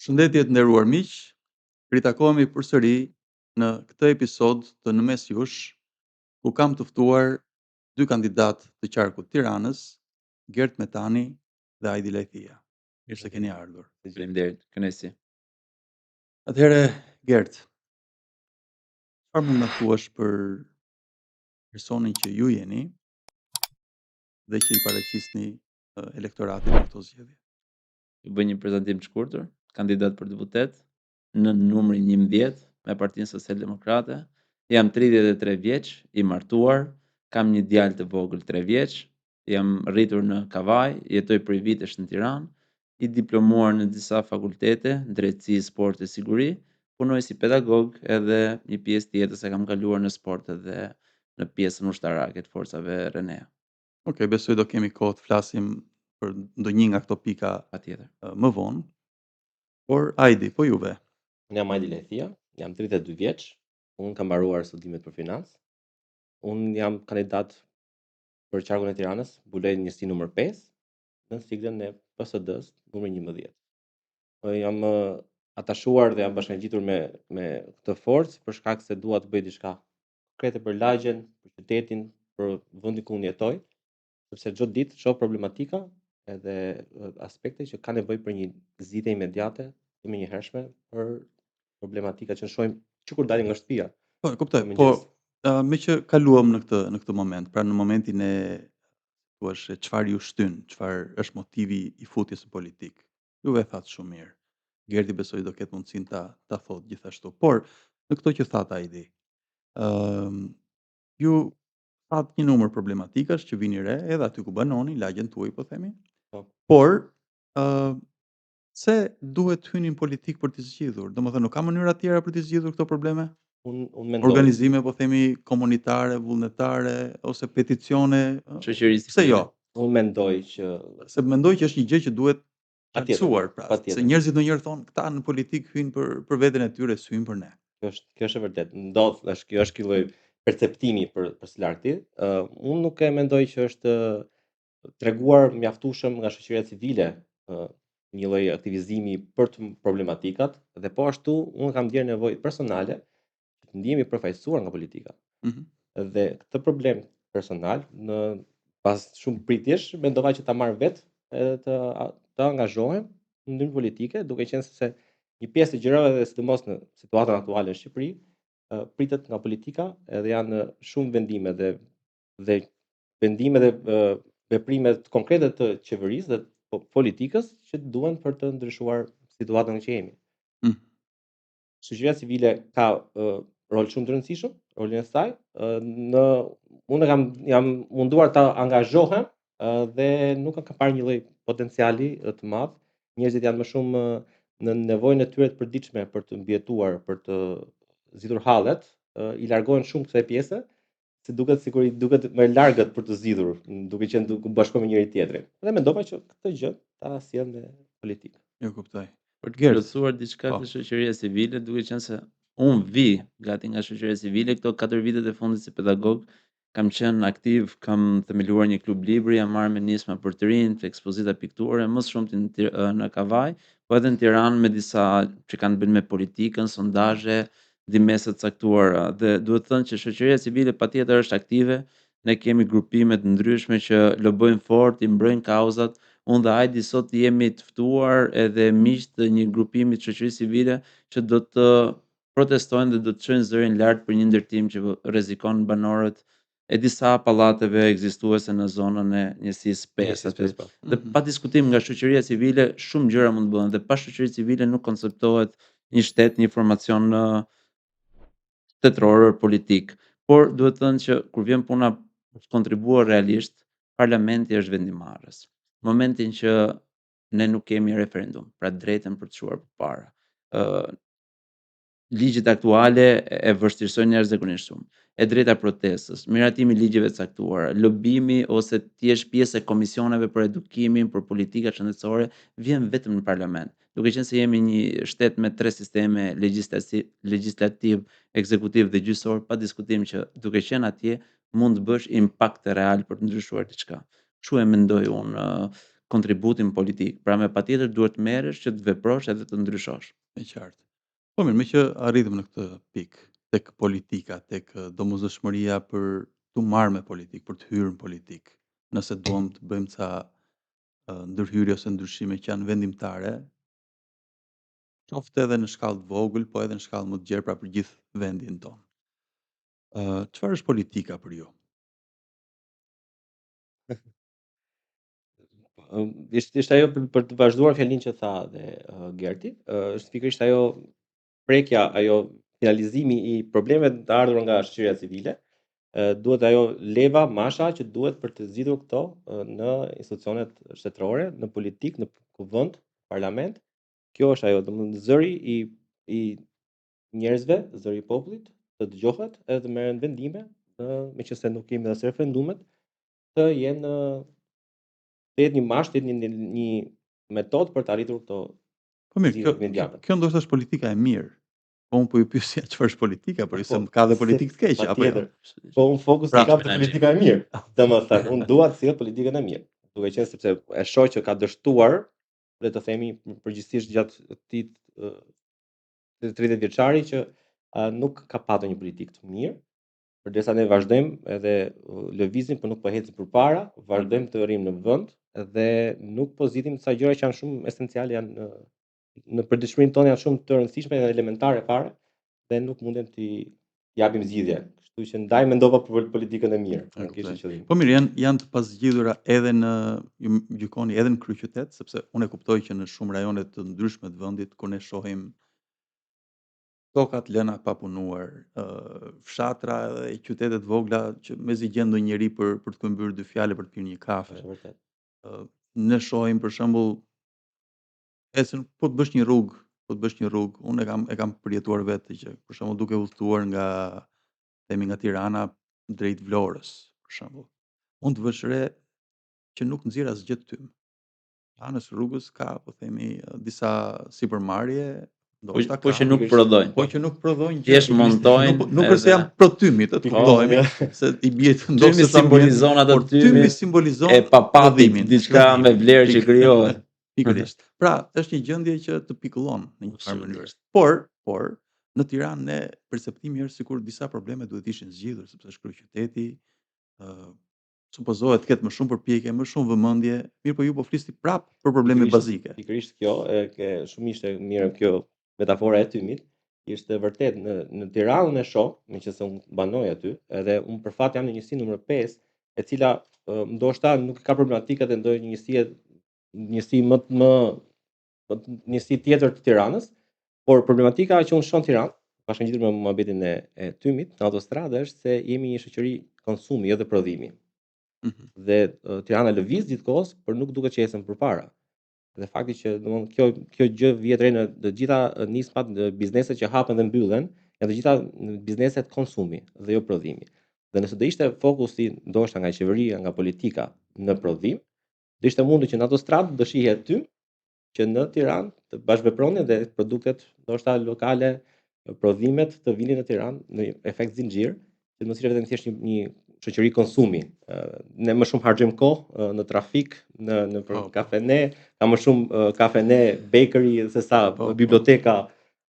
Shëndetje të nderuar miq, ritakohemi përsëri në këtë episod të Në Mes Jush, ku kam të ftuar dy kandidat të qarkut të Tiranës, Gert Metani dhe Ajdi Lajthia. Mirë se keni ardhur. Faleminderit, kënaqësi. Atëherë, Gert, çfarë mund na thuash për personin që ju jeni dhe që i paraqisni elektoratit në këto zgjedhje? Ju bëj një prezantim të shkurtër, kandidat për deputet në numrin 11 me Partinë Social-Demokrate. Jam 33 vjeç, i martuar, kam një djalë të vogël 3 vjeç, jam rritur në Kavaj, jetoj prej vitesh në Tiranë, i diplomuar në disa fakultete, drejtësi, sport e siguri, punoj si pedagog edhe një pjesë të jetës e kam kaluar në sport edhe në pjesën ushtarake të forcave Renea. Okej, besoj do kemi kohë të flasim për ndonjë nga këto pika Patjetër. më vonë. Por Ajdi, po juve? Unë jam Ajdi Lehthia, jam 32 vjeç, unë kam mbaruar studimet për financë. Unë jam kandidat për qarkun e Tiranës, bulej njësi numër 5, në siglën e PSD-s numër 11. Jam atashuar dhe jam bashkangjitur me këtë forcë për shkak se dua të bëj diçka konkrete për lagjen, për qytetin, për vendin ku unë jetoj, sepse çdo ditë shoh problematika edhe aspekte që kanë nevojë për një zgjidhje imediate të menjëhershme për problematika që shohim që kur dalim nga shtëpia. Po, e kuptoj. Mëngjes. Me që kaluam në këtë moment, pra në momentin e thuaç se çfarë ju shtyn, çfarë është motivi i futjes në politikë. Juve e thatë shumë mirë. Gerti besoj do ketë mundësinë ta thotë gjithashtu. Por në këto që thatë Ajdi, ju thatë një numër problematikash që vini re edhe aty ku banoni, lagjen tuaj po themi. Po. Por pse duhet hyni në politikë për të zgjidhur? Domethënë nuk ka mënyra tjera për të zgjidhur këto probleme? Unë mendoj Organizime po themi komunitare, vullnetare ose peticione, Shoqërisë pse civile. jo? unë mendoj që Se mendoj që është një gjë që duhet Patjetër, qartësuar, pra, patjetër. se njerëzit ndonjëherë thonë këta në politikë hyjnë për veten e tyre, s'hyjnë për ne. kjo është e vërtet. Ndodh, kjo është ky lloj perceptimi për së larti. Unë nuk e mendoj që është treguar mjaftueshëm nga shoqëria civile një lloj aktivizimi për të problematikat dhe po ashtu unë kam ndjerë nevojë personale të ndihemi përfaqësuar nga politika. Mhm. Dhe këtë problem personal pas shumë pritjesh mendova që ta marr vetë edhe të angazhohem në ndërmjet politike, duke qenë se një pjesë e gjërave dhe sidomos në situatën aktuale në Shqipëri pritet nga politika edhe janë shumë vendime dhe vendime dhe veprime konkrete të qeverisë dhe politikës që duhen për të ndryshuar situatën që jemi. Mm. Shoqëria civile ka rol shumë të rëndësishëm, rolin e saj. Unë jam munduar ta angazhohem dhe nuk kam parë një lloj potenciali të madh. Njerëzit janë më shumë në nevojën e tyre të përditshme për të mbijetuar, për të zgjidhur hallet, i largohen shumë kësaj pjese, se duket sikur i duket më largët për të zgjidhur, duke qenë duke bashkuar me njëri tjetrin. Dhe mendova që këtë gjë ta sjell në politikë. Jo kuptoj. Për të plotësuar diçka të shoqëria civile, duke qenë se unë vi gati nga shoqëria civile, këto 4 vitet e fundit si pedagog, kam qenë aktiv, kam themeluar një klub libri, jam marrë me nisma për të rinj, të ekspozita pikture, më shumë në Kavaj, po edhe në Tiranë me disa që kanë bën me politikën, sondazhe, dimese të caktuara. Dhe duhet thënë që shoqëria civile patjetër është aktive, ne kemi grupime të ndryshme që lobojnë fort, i mbrojnë kauzat. Unë dhe Ajdi sot jemi të ftuar edhe miq të një grupimi të shoqërisë civile që do të protestojnë dhe do të çojnë zërin lart për një ndërtim që rrezikon banorët e disa pallateve ekzistuese në zonën e njësisë 5 aty. Dhe pa diskutim nga shoqëria civile shumë gjëra mund të bëhen dhe pa shoqëri civile nuk konceptohet një shtet, një formacion shtetëror politik. Por duhet thënë që kur vjen puna për të kontribuar realisht, parlamenti është vendimarrës. Momentin që ne nuk kemi referendum, pra drejtën për të çuar përpara. Ligjet aktuale e vështirësojnë njerëzisht shumë. E drejta protestës, miratimi i ligjeve të caktuara, lobimi ose ti jesh pjesë e komisioneve për edukimin, për politika shëndetësore, vjen vetëm në parlament. Duke qenë se jemi një shtet me 3 sisteme legjislativ, ekzekutiv dhe gjyqësor, pa diskutim që duke qenë atje mund të bësh impakt real për të ndryshuar diçka. Kështu e mendoj unë. kontributin politik. Pra me patjetër duhet merresh që të veprosh edhe të ndryshosh. Me qartë. Po mirë, me që arritëm në këtë pikë, tek politika, tek domosdoshmëria për tu marrë me politikë, për të hyrë në politikë. Nëse duam të bëjmë ca ndërhyrje ose ndryshime që janë vendimtare, qoftë edhe në shkallë të vogël, po edhe në shkallë më të gjerë, pra për gjithë vendin tonë. Çfarë është politika për ju? Ishte ajo për të vazhduar fjalinë që tha dhe Gerti, është pikërisht ajo prekja, ajo finalizimi i problemeve të ardhur nga shoqëria civile. Duhet ajo leva, masha që duhet për të zgjidhur këto në institucionet shtetërore, në politikë, në kuvend, parlament. Kjo është ajo, domethënë zëri i njerëzve, zëri i popullit, të dëgjohet edhe të merren vendime, meqense nuk kemi as referendumet, të jenë të jetë një mashë, të jetë një metodë për të arritur këto Po mirë, zgjidhje imediate. kjo ndoshta është politika e mirë. Po unë po ju pyesja çfarë është politika, por se ka dhe politikë të keqe apo jo? Patjetër. Po unë fokus e kam te politika e mirë. Domethënë, unë dua të sjell politikën e mirë. Duke qenë sepse e shoh që ka dështuar, le të themi përgjithsisht gjatë këtij 30 vjeçari që nuk ka patur një politikë të mirë. Përderisa ne vazhdojmë edhe lëvizim, por nuk po ecim përpara, vazhdojmë të rrim në vend dhe nuk po zgjidhim ca gjëra që janë shumë esenciale, janë në përditshmërinë tonë, janë shumë të rëndësishme dhe elementare fare dhe nuk mundem t'i japim zgjidhje. Kështu që ndaj mendova për politikën e mirë, nuk kisha qëllim. Po mirë, janë të pazgjidhura edhe në ju gjykoni edhe në kryeqytet, sepse unë e kuptoj që në shumë rajone të ndryshme të vendit kur ne shohim tokat lëna pa punuar, fshatra edhe qytete të vogla që mezi gjen ndonjë njeri për të këmbyer dy fjalë për të pirë një kafe. Është vërtet. Ne shohim për shembull ecën po të bësh një rrugë, unë e kam përjetuar vetë që për shembull duke udhëtuar nga themi nga Tirana drejt Vlorës, për shembull. Mund të vësh re që nuk nxjerr asgjë tym. Anës rrugës ka, po themi, disa sipërmarrje, ndoshta Po që nuk prodhojnë. Po që nuk prodhojnë Thjesht montojnë. Nuk është se janë pro tymit, të kuptojmë, se i bie të ndoshta Tymi simbolizon atë tymi simbolizon e papatit, prodhimin, diçka me vlerë që krijohet. Pikërisht. Pra, është një gjendje që të pikëllon në një farë mënyrë. Por në Tiranë ne perceptimi është sikur disa probleme duhet ishin zgjidhur sepse është kryeqyteti, supozohet të ketë më shumë përpjekje, më shumë vëmendje, mirë po ju po flisni prapë për probleme bazike. Pikërisht kjo, shumë ishte mirë kjo metafora e tymit. Ishte vërtet në Tiranë e shoh, meqense unë banoj aty, edhe unë për fat jam në njësi numër 5, e cila ndoshta nuk ka problematika të ndonjë njësi njësi tjetër të Tiranës, por problematika që unë shoh në Tiranë, bashkangjitur me muhabetin e tymit në autostradë është se jemi një shoqëri konsumi, jo dhe prodhimi. Dhe Tirana lëviz gjithkohës, por nuk duket që ecën përpara. Dhe fakti që domthonë kjo gjë vjet re në të gjitha nismat në bizneset që hapen dhe mbyllen, janë të gjitha bizneset konsumi dhe jo prodhimi. Dhe nëse do ishte fokusi ndoshta nga qeveria, nga politika në prodhim, do ishte mundur që në autostradë do shihet tym që në Tiranë të bashkëvepronin dhe produktet ndoshta lokale, prodhimet të vinin në Tiranë në efekt zinxhir, që mos ishte vetëm thjesht një shoqëri konsumi. Ne më shumë harxojmë kohë në trafik, në kafene, ka më shumë kafene, bakery se sa biblioteka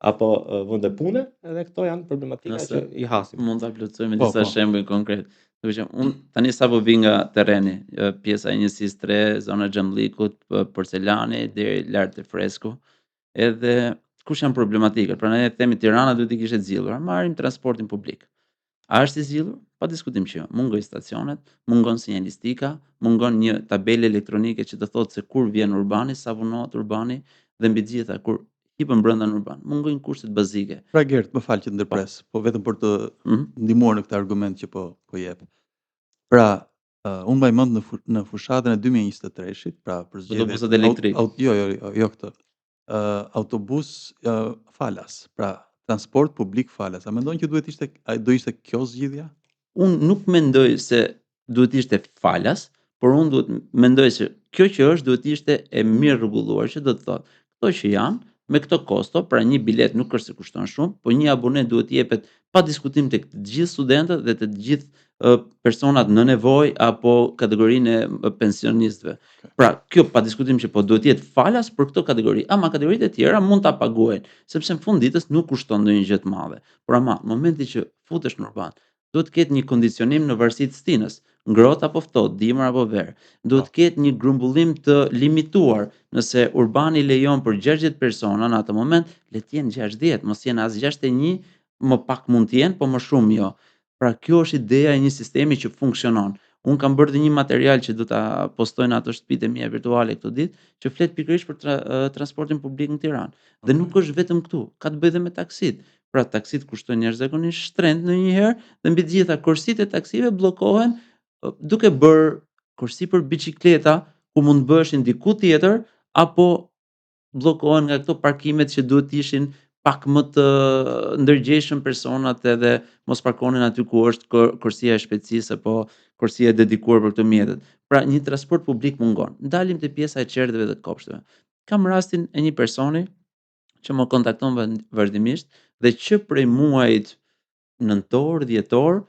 apo vende pune, edhe këto janë problematika që i hasim. Mund ta plotësoj me disa shembuj konkret. Duke që unë tani sapo vi nga terreni, pjesa e njësisë 3, zona Xhamllikut, Porcelani deri lart te Fresku. Edhe kush janë problematikat? Pra ne themi Tirana duhet të kishte zgjidhur, marrim transportin publik. A është i zgjidhur? Pa diskutim që jo. Mungojnë stacionet, mungon sinjalistika, mungon një tabelë elektronike që të thotë se kur vjen urbani, sa punohet urbani dhe mbi të gjitha kur hipën brenda në urban. Mungojnë kushtet bazike. Pra Gert, më fal që ndërpres, po vetëm për të ndihmuar në këtë argument që po jep. Pra, unë mbaj mend në fushatën e 2023-shit, pra për zgjedhjet autobusat elektrik. Jo këtë. Autobus falas, pra transport publik falas. A mendon që do ishte kjo zgjidhja? Unë nuk mendoj se duhet ishte falas, por unë mendoj se kjo që është duhet ishte e mirë rregulluar, që do të thotë, këto që janë me këto kosto, pra një bilet nuk është se kushton shumë, por një abonet duhet jepet pa diskutim tek të gjithë studentët dhe të gjithë personat në nevojë apo kategorinë e pensionistëve. Pra, kjo pa diskutim që po duhet jetë falas për këto kategori, ama kategoritë e tjera mund ta paguajnë, sepse në fund ditës nuk kushton ndonjë gjë të madhe. Por ama, në momentin që futesh në urban, duhet të ketë një kondicionim në varësi të stinës, ngrohtë apo ftohtë, dimër apo verë. Duhet të ketë një grumbullim të limituar. Nëse urbani lejon për 60 persona në atë moment, le të jenë 60, mos jenë as 61, më pak mund të jenë, po më shumë jo. Pra kjo është ideja e një sistemi që funksionon. Un kam bërë dhe një material që do ta postoj në ato shtëpitë mia virtuale këtë ditë, që flet pikërisht për transportin publik në Tiranë. Dhe nuk është vetëm këtu, ka të bëjë dhe me taksit. Pra taksit kushtojnë jashtëzakonisht shtrenjtë ndonjëherë dhe mbi të gjitha kursitë e taksive bllokohen duke bërë kursi për biçikleta ku mund bëheshin diku tjetër apo bllokohen nga këto parkimet që duhet të ishin pak më të ndërgjegjshëm personat edhe mos parkonin aty ku është kursia e shpejtësisë apo kursia e dedikuar për këto mjetet. Pra një transport publik mungon. Ndalim te pjesa e çerdheve dhe të kopshteve. Kam rastin e një personi që më kontakton vazhdimisht dhe që prej muajit nëntor, dhjetor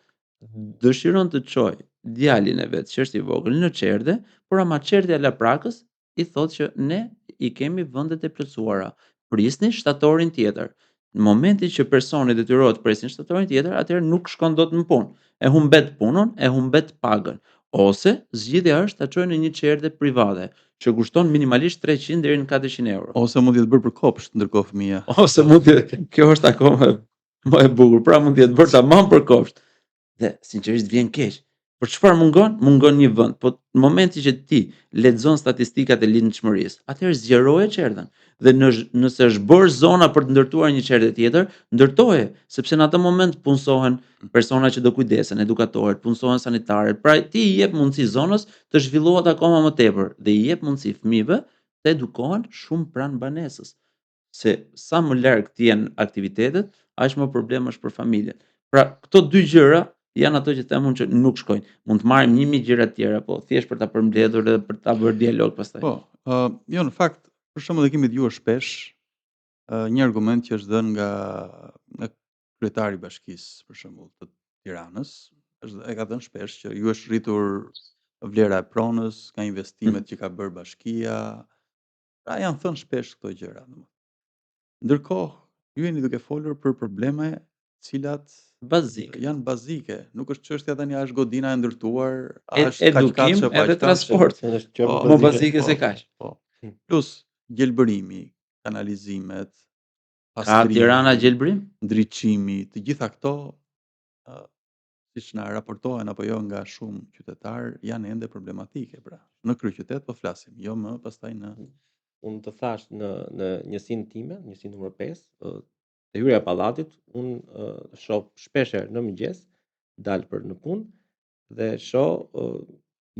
dëshiron të çojë djalin e vet që është i vogël në çerdhe, por ama çerdhja e Laprakës i thotë që ne i kemi vendet e plotësuara. Prisni shtatorin tjetër. Në momentin që personi detyrohet të presin shtatorin tjetër, atëherë nuk shkon dot në punë. E humbet punën, e humbet pagën. Ose zgjidhja është ta çojë në një çerdhe private, që kushton minimalisht 300 deri në 400 euro. Ose mund të jetë bërë për kopsht, ndërkohë fëmia. Ose mund të kjo është akoma më e bukur. Pra mund të jetë bërë tamam për kopsht. Dhe sinqerisht vjen keq. Por çfarë mungon? Mungon një vend. Po në momentin që ti lexon statistikat e lindshmërisë, atëherë zgjeroje çerdhen. Dhe nëse është bërë zona për të ndërtuar një çerdhe tjetër, ndërtoje, sepse në atë moment punësohen persona që do kujdesen, edukatorët, punësohen sanitarët. Pra ti i jep mundësi zonës të zhvillohet akoma më tepër dhe i jep mundësi fëmijëve të edukohen shumë pranë banesës. Se sa më larg të jenë aktivitetet, aq më problem është për familjen. Pra këto dy gjëra janë ato që them unë që nuk shkojnë. Mund të marrim 1000 gjëra të tjera, po thjesht për ta përmbledhur dhe për ta bërë dialog pastaj. Po, jo në fakt, për shembull e kemi dëgjuar shpesh një argument që është dhënë nga kryetari i bashkisë, për shembull, të Tiranës, e ka thënë shpesh që ju është rritur vlera e pronës, ka investimet që ka bërë bashkia. Pra janë thënë shpesh këto gjëra. Ndërkohë, ju jeni duke folur për probleme cilat Bazike. janë bazike, nuk është çështja tani a është godina e ndërtuar, a është Edukim kaqkaqe apo edhe aq transport. Më bazike se kaq. Po. Plus gjelbërimi, kanalizimet, Ka Tirana gjelbërim? ndriçimi, të gjitha këto, siç na raportohen apo jo nga shumë qytetar, janë ende problematike pra. Në kryeqytet po flasim, jo më pastaj në Unë të thash në njësinë time, njësinë numër 5, te hyrja e pallatit, unë shoh shpesh herë në mëngjes, dal për në punë dhe shoh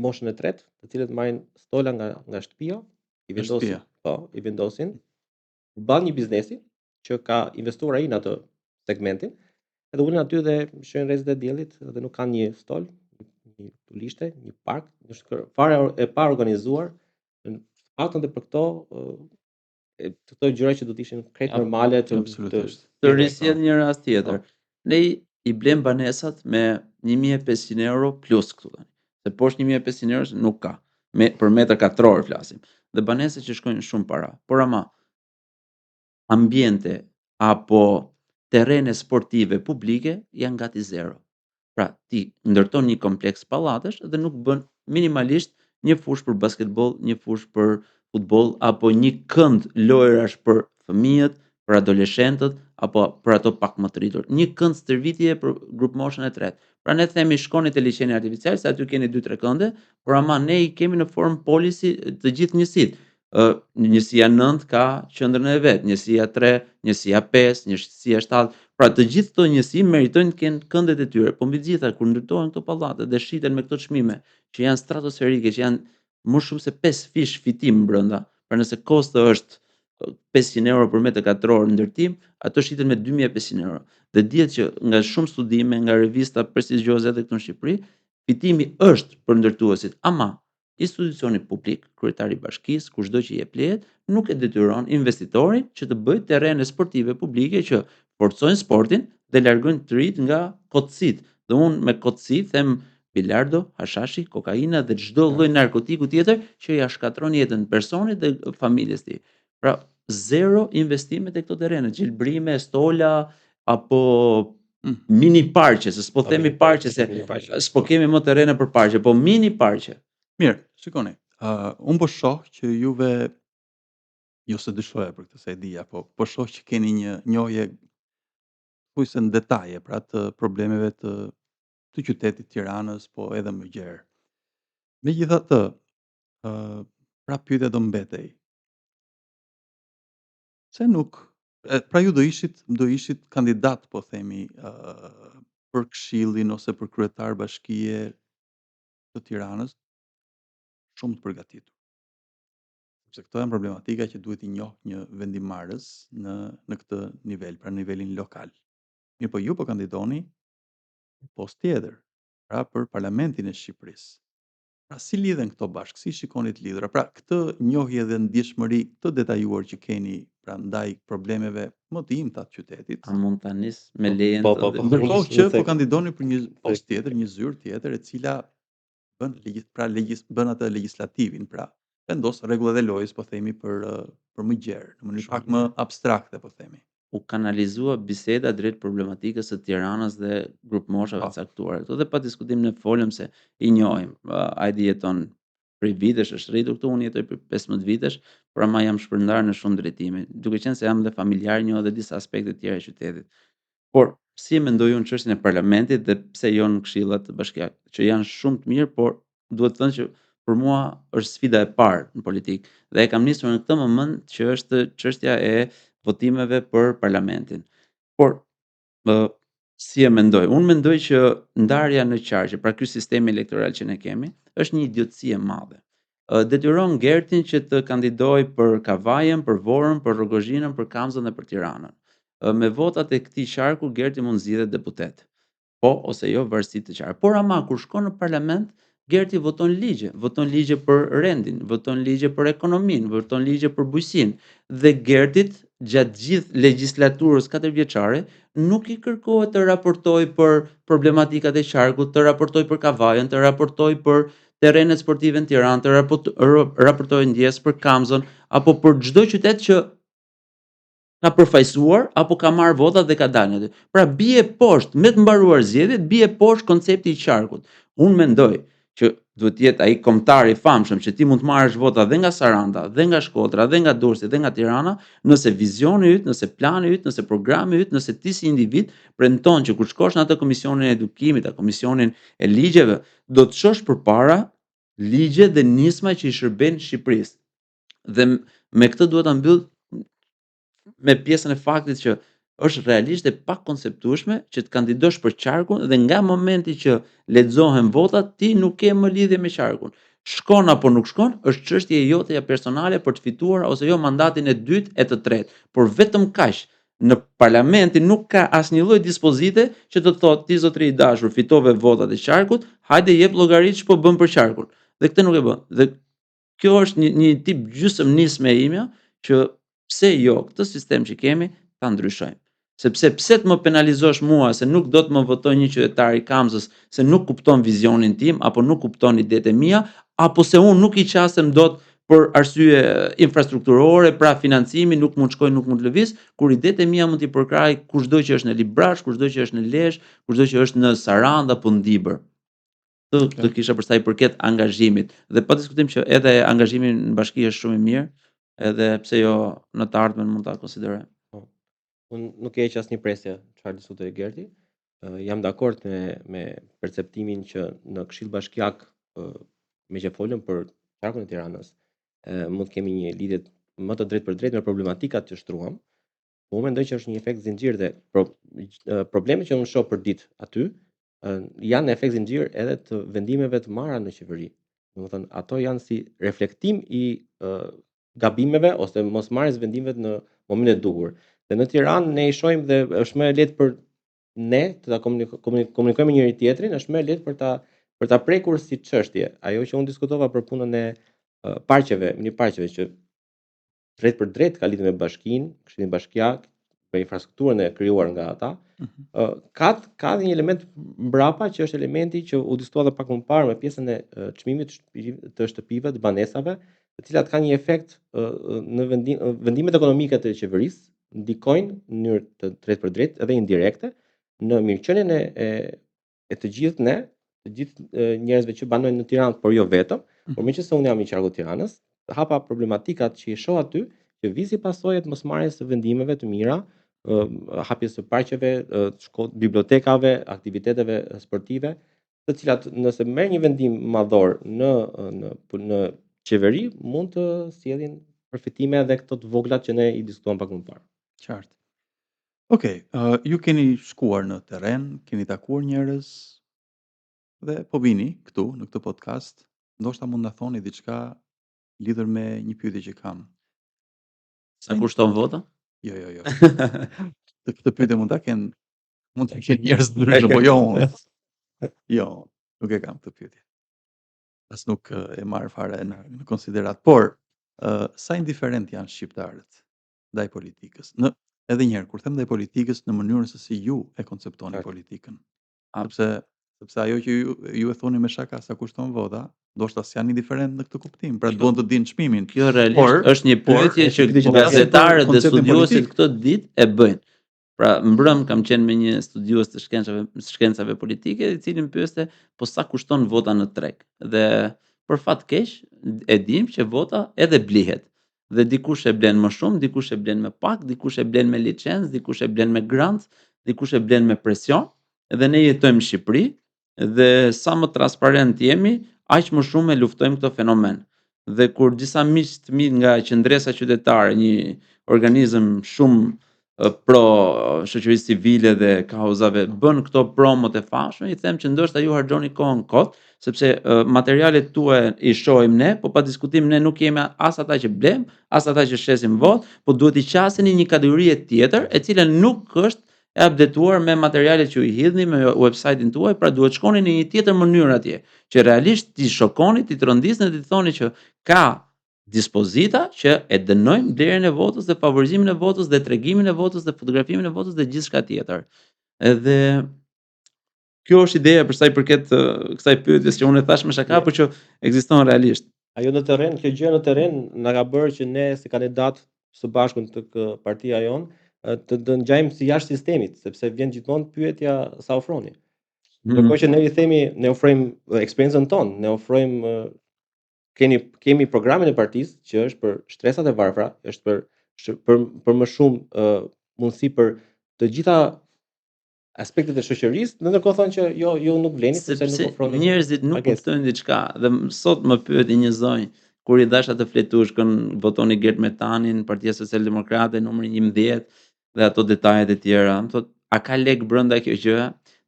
moshën e tretë, të cilët marrin stola nga shtëpia, i vendosin, i vendosin bën një biznesi që ka investuar ai në atë segmentin, edhe ulën aty dhe shojnë rrezet e diellit dhe nuk kanë një stol, një tulishte, një park, është fare e pa organizuar. Paktën dhe për këto gjëra që do të ishin krejt normale të risjell një rast tjetër. Ne i blem banesat me 1500 euro plus këtu tani. Se poshtë 1500 euro nuk ka. Për metër katror flasim. Dhe banesa që shkojnë shumë para. Por ama ambiente apo terrene sportive publike janë gati zero. Pra ti ndërton një kompleks pallatesh dhe nuk bën minimalisht një fush për basketboll, një fush për futboll apo një kënd lojrash për fëmijët, për adoleshentët apo për ato pak më të rritur. Një kënd stërvitje për grup moshën e tretë. Pra ne themi shkoni te liçeni artificial, se aty keni 2-3 kënde, por ama ne i kemi në formë policy të gjithë njësitë. Njësia 9 ka qendrën e vet, njësia 3, njësia 5, njësia 7. Pra të gjithë këto njësi meritojnë të kenë këndet e tyre, po mbi të gjitha kur ndërtohen këto pallate dhe shiten me këto çmime që janë stratosferike, që janë më shumë se 5 fish fitim brenda. Pra nëse kosto është 500 euro për metër katror ndërtim, ato shiten me 2500 euro. Dhe dihet që nga shumë studime, nga revista prestigjioze edhe këtu në Shqipëri, fitimi është për ndërtuesit, ama institucioni publik, kryetari i bashkisë, kushdo që jep lejet, nuk e detyron investitorin që të bëjë terrene sportive publike që forcojnë sportin dhe largojnë të rinjt nga kotësitë. Dhe unë me kotësi them bilardo, hashashi, kokaina dhe çdo lloj narkotiku tjetër që ja shkatron jetën personit dhe familjes tij. Pra zero investime te këto terrene, gjelbrime, stola apo Mm. mini parqe, se s'po themi mini parqe se mini parqe. s'po kemi më terrene për parqe, po mini parqe. Mirë, shikoni, unë po shoh që juve jo se dyshoja për këtë se e dija, po shoh që keni një njohje thuajse në detaje pra të problemeve të qytetit Tiranës, po edhe më gjerë. Megjithatë, pra pyetja do mbetej. Pse nuk pra ju do ishit kandidat po themi për këshillin ose për kryetar bashkie të Tiranës shumë të përgatitur. Sepse këto janë problematika që duhet i njohë një vendimmarrës në këtë nivel, pra nivelin lokal. Mirë, po ju po kandidoni post tjetër, pra për parlamentin e Shqipërisë. Pra si lidhen këto bashkë? Si shikoni të lidhura? Pra këtë njohje dhe ndjeshmëri të detajuar që keni pra ndaj problemeve më të imta të qytetit. A mund ta nis me lejen Po, tënde? Ndërkohë që se- po kandidoni për një se- post tjetër, një zyrë tjetër e cila bën atë legjislativin, pra vendos rregullat e lojës po themi për më gjerë, në mënyrë pak më abstrakte po themi. U kanalizua biseda drejt problematikës së Tiranës dhe grup moshave Po. caktuara. Këto dhe pa diskutim ne folëm se i njohim. Ajdi jeton prej vitesh, është rritur këtu, unë jetoj për 15 vitesh, por ama jam shpërndar në shumë drejtime, duke qenë se jam dhe familjar, njoh edhe disa aspekte tjera e qytetit. Por si e mendoj unë çështjen e parlamentit dhe pse jo në këshillat bashkiake, që janë shumë të mirë, por duhet të thënë që për mua është sfida e parë në politikë dhe e kam nisur në këtë moment që është çështja e votimeve për parlamentin. Por si e mendoj? Unë mendoj që ndarja në qarqe, pra ky sistemi elektoral që ne kemi, është një idiotësi e madhe. Detyron Gertin që të kandidojë për Kavajën, për Vorën, për Rrogozhinën, për Kamzën dhe për Tiranën. Me votat e këtij qarku Gerti mund zgjidhet deputet. Po ose jo varësisht të qartë. Por ama kur shkon në parlament, Gerti voton ligje për rendin, voton ligje për ekonominë, voton ligje për bujqësinë dhe Gertit gjatë gjithë legjislaturës 4 vjeçare nuk i kërkohet të raportojë për problematikat e qarkut, të raportojë për Kavajën, të raportojë për terrenet sportive në Tiranë, të raportojë ndjes për Kamzën apo për çdo qytet që ka përfaqësuar apo ka marrë votat dhe ka dalë nga aty. Pra bie poshtë me të mbaruar zgjedhjet, bie poshtë koncepti i qarkut. Unë mendoj që duhet të jetë ai kombëtar i famshëm që ti mund të marrësh vota dhe nga Saranda, dhe nga Shkodra, dhe nga Durrësi, dhe nga Tirana, nëse vizioni yt, nëse plani yt, nëse programi yt, nëse ti si individ premton që kur shkosh në atë komisionin e edukimit, atë komisionin e ligjeve, do të çosh përpara ligje dhe nisma që i shërbejnë Shqipërisë. Dhe me këtë duhet ta mbyll me pjesën e faktit që është realisht e pakonceptueshme që të kandidosh për qarkun dhe nga momenti që lexohen votat ti nuk ke më lidhje me qarkun. Shkon apo nuk shkon është çështje jote personale për të fituar ose jo mandatin e dytë e të tretë, por vetëm kaq. Në parlamentin nuk ka asnjë lloj dispozite që të thotë ti zotëri i dashur fitove votat e qarkut, hajde jep llogari ç'po bën për qarkun. Dhe këtë nuk e bën. Dhe kjo është një tip gjysmënisme e imja që pse jo këtë sistem që kemi ta ndryshojmë. Sepse pse të më penalizosh mua se nuk do të më votojë një qytetar i Kamzës se nuk kupton vizionin tim apo nuk kupton idetë e mia apo se unë nuk i qasem dot për arsye infrastrukturore, pra financimi nuk mund shkoj, nuk mund lëviz, kur idetë e mia mund t'i përkraj kushdo që është në Librash, kushdo që është në Lezhë, kushdo që është në Sarandë apo në Dibër. Këtë kisha për sa i përket angazhimit dhe pa diskutim që edhe angazhimi në bashki është shumë i mirë, edhe pse jo në të ardhmen mund ta konsiderojmë. Unë nuk e heq asnjë presje çfarë diskutoi Gerti. Jam dakord me perceptimin që në Këshill Bashkiak, me që folëm për qarkun e Tiranës, mund të kemi një lidhje më të drejtë për drejtë me problematikat që shtruam. Po unë mendoj që është një efekt zinxhir dhe problemet që unë shoh për ditë aty janë efekt zinxhir edhe të vendimeve të marra në qeveri. Domethënë ato janë si reflektim i gabimeve ose mosmarrjes vendimeve në momentin e duhur. Dhe në Tiranë ne i shohim dhe është më e lehtë për ne të ta komunikojmë me njëri tjetrin, është më e lehtë për ta prekur si çështje. Ajo që unë diskutova për punën e parqeve, mini parqeve që drejt për drejt ka lidhje me bashkinë, Këshillin Bashkiak, për infrastrukturën e krijuar nga ata, ka dhe një element mbrapa që është elementi që u diskutua edhe pak më parë me pjesën e çmimit të shtëpive, të banesave, të cilat kanë një efekt në vendimet ekonomike të qeverisë, ndikojnë në mënyrë të drejtë për drejtë edhe indirekte në mirëqenien e të gjithë ne, të gjithë njerëzve që banojnë në Tiranë, por jo vetëm, por meqenëse unë jam i qarku Tiranës, hapa problematikat që i shoh aty, që vi si pasojë të mosmarrjes së vendimeve të mira, hapjes së parqeve, bibliotekave, aktiviteteve sportive, të cilat nëse merr një vendim madhor në qeveri, mund të sjellin përfitime edhe këto të voglat që ne i diskutuam pak më parë. Qartë. Okej, ju keni shkuar në terren, keni takuar njerëz dhe po vini këtu në këtë podcast, ndoshta mund na thoni diçka lidhur me një pyetje që kam. Sa kushton vota? Jo. Këtë pyetje mund ta kenë njerëz të ndryshëm, po jo unë. Jo, nuk e kam këtë pyetje. As nuk e marr fare në konsiderat. Por, sa indiferent janë shqiptarët ndaj politikës? Edhe një herë, kur them ndaj politikës, në mënyrën se si ju e konceptoni politikën. Sepse ajo që ju e thoni me shaka sa kushton vota, ndoshta s'janë indiferent në këtë kuptim, pra duan të dinë çmimin. Kjo realisht është një pyetje që gazetarët dhe studiuesit këtë ditë e bëjnë. Pra mbrëm kam qenë me një studiues të shkencave politike, i cili më pyeste po sa kushton vota në treg. Dhe për fat keq e dim që vota edhe blihet. Dhe dikush e blen më shumë, dikush e blen më pak, dikush e blen me licencë, dikush e blen me grant, dikush e blen me presion. Dhe ne jetojmë në Shqipëri dhe sa më transparent jemi, aq më shumë e luftojmë këtë fenomen. Dhe kur disa miq të mi nga qendresa qytetare, një organizëm shumë pro shoqërisë civile dhe kauzave bën këto promot e famshme, i them që ndoshta ju harxhoni kohën kot, sepse materialet tuaja i shohim ne, po pa diskutim ne nuk jemi as ata që blem, as ata që shesim votë, po duhet i qaseni një kategori tjetër, e cila nuk është e updetuar me materialet që i hidhni me website-in tuaj, pra duhet shkoni në një tjetër mënyrë atje, që realisht ti shokoni, ti trondisni dhe ti thoni që ka dispozita që e dënojnë blerjen e votës dhe favorizimin e votës dhe tregimin e votës dhe fotografimin e votës dhe gjithçka tjetër. Edhe kjo është ideja për sa i përket kësaj pyetjes që unë e thash me shaka, por që ekziston realisht. Ajo në terren, kjo gjë në terren na ka bërë që ne si kandidat së bashku të partia jon të ngjajmë si jashtë sistemit, sepse vjen gjithmonë pyetja sa ofroni. Ndërkohë që ne i themi, ne ofrojmë eksperiencën tonë, ne ofrojmë kemi programin e partisë që është për shtresat e varfra, është për më shumë mundësi për të gjitha aspektet e shoqërisë, ndërkohë thonë që jo nuk vleni sepse nuk ofroni. Njerëzit nuk kuptojnë diçka dhe sot më pyeti një zonjë kur i dasha të fletushkën, votoni Gert Metanin, Partia Socialdemokrate numri 11 dhe ato detajet e tjera. Më thot, a ka lek brenda kjo gjë?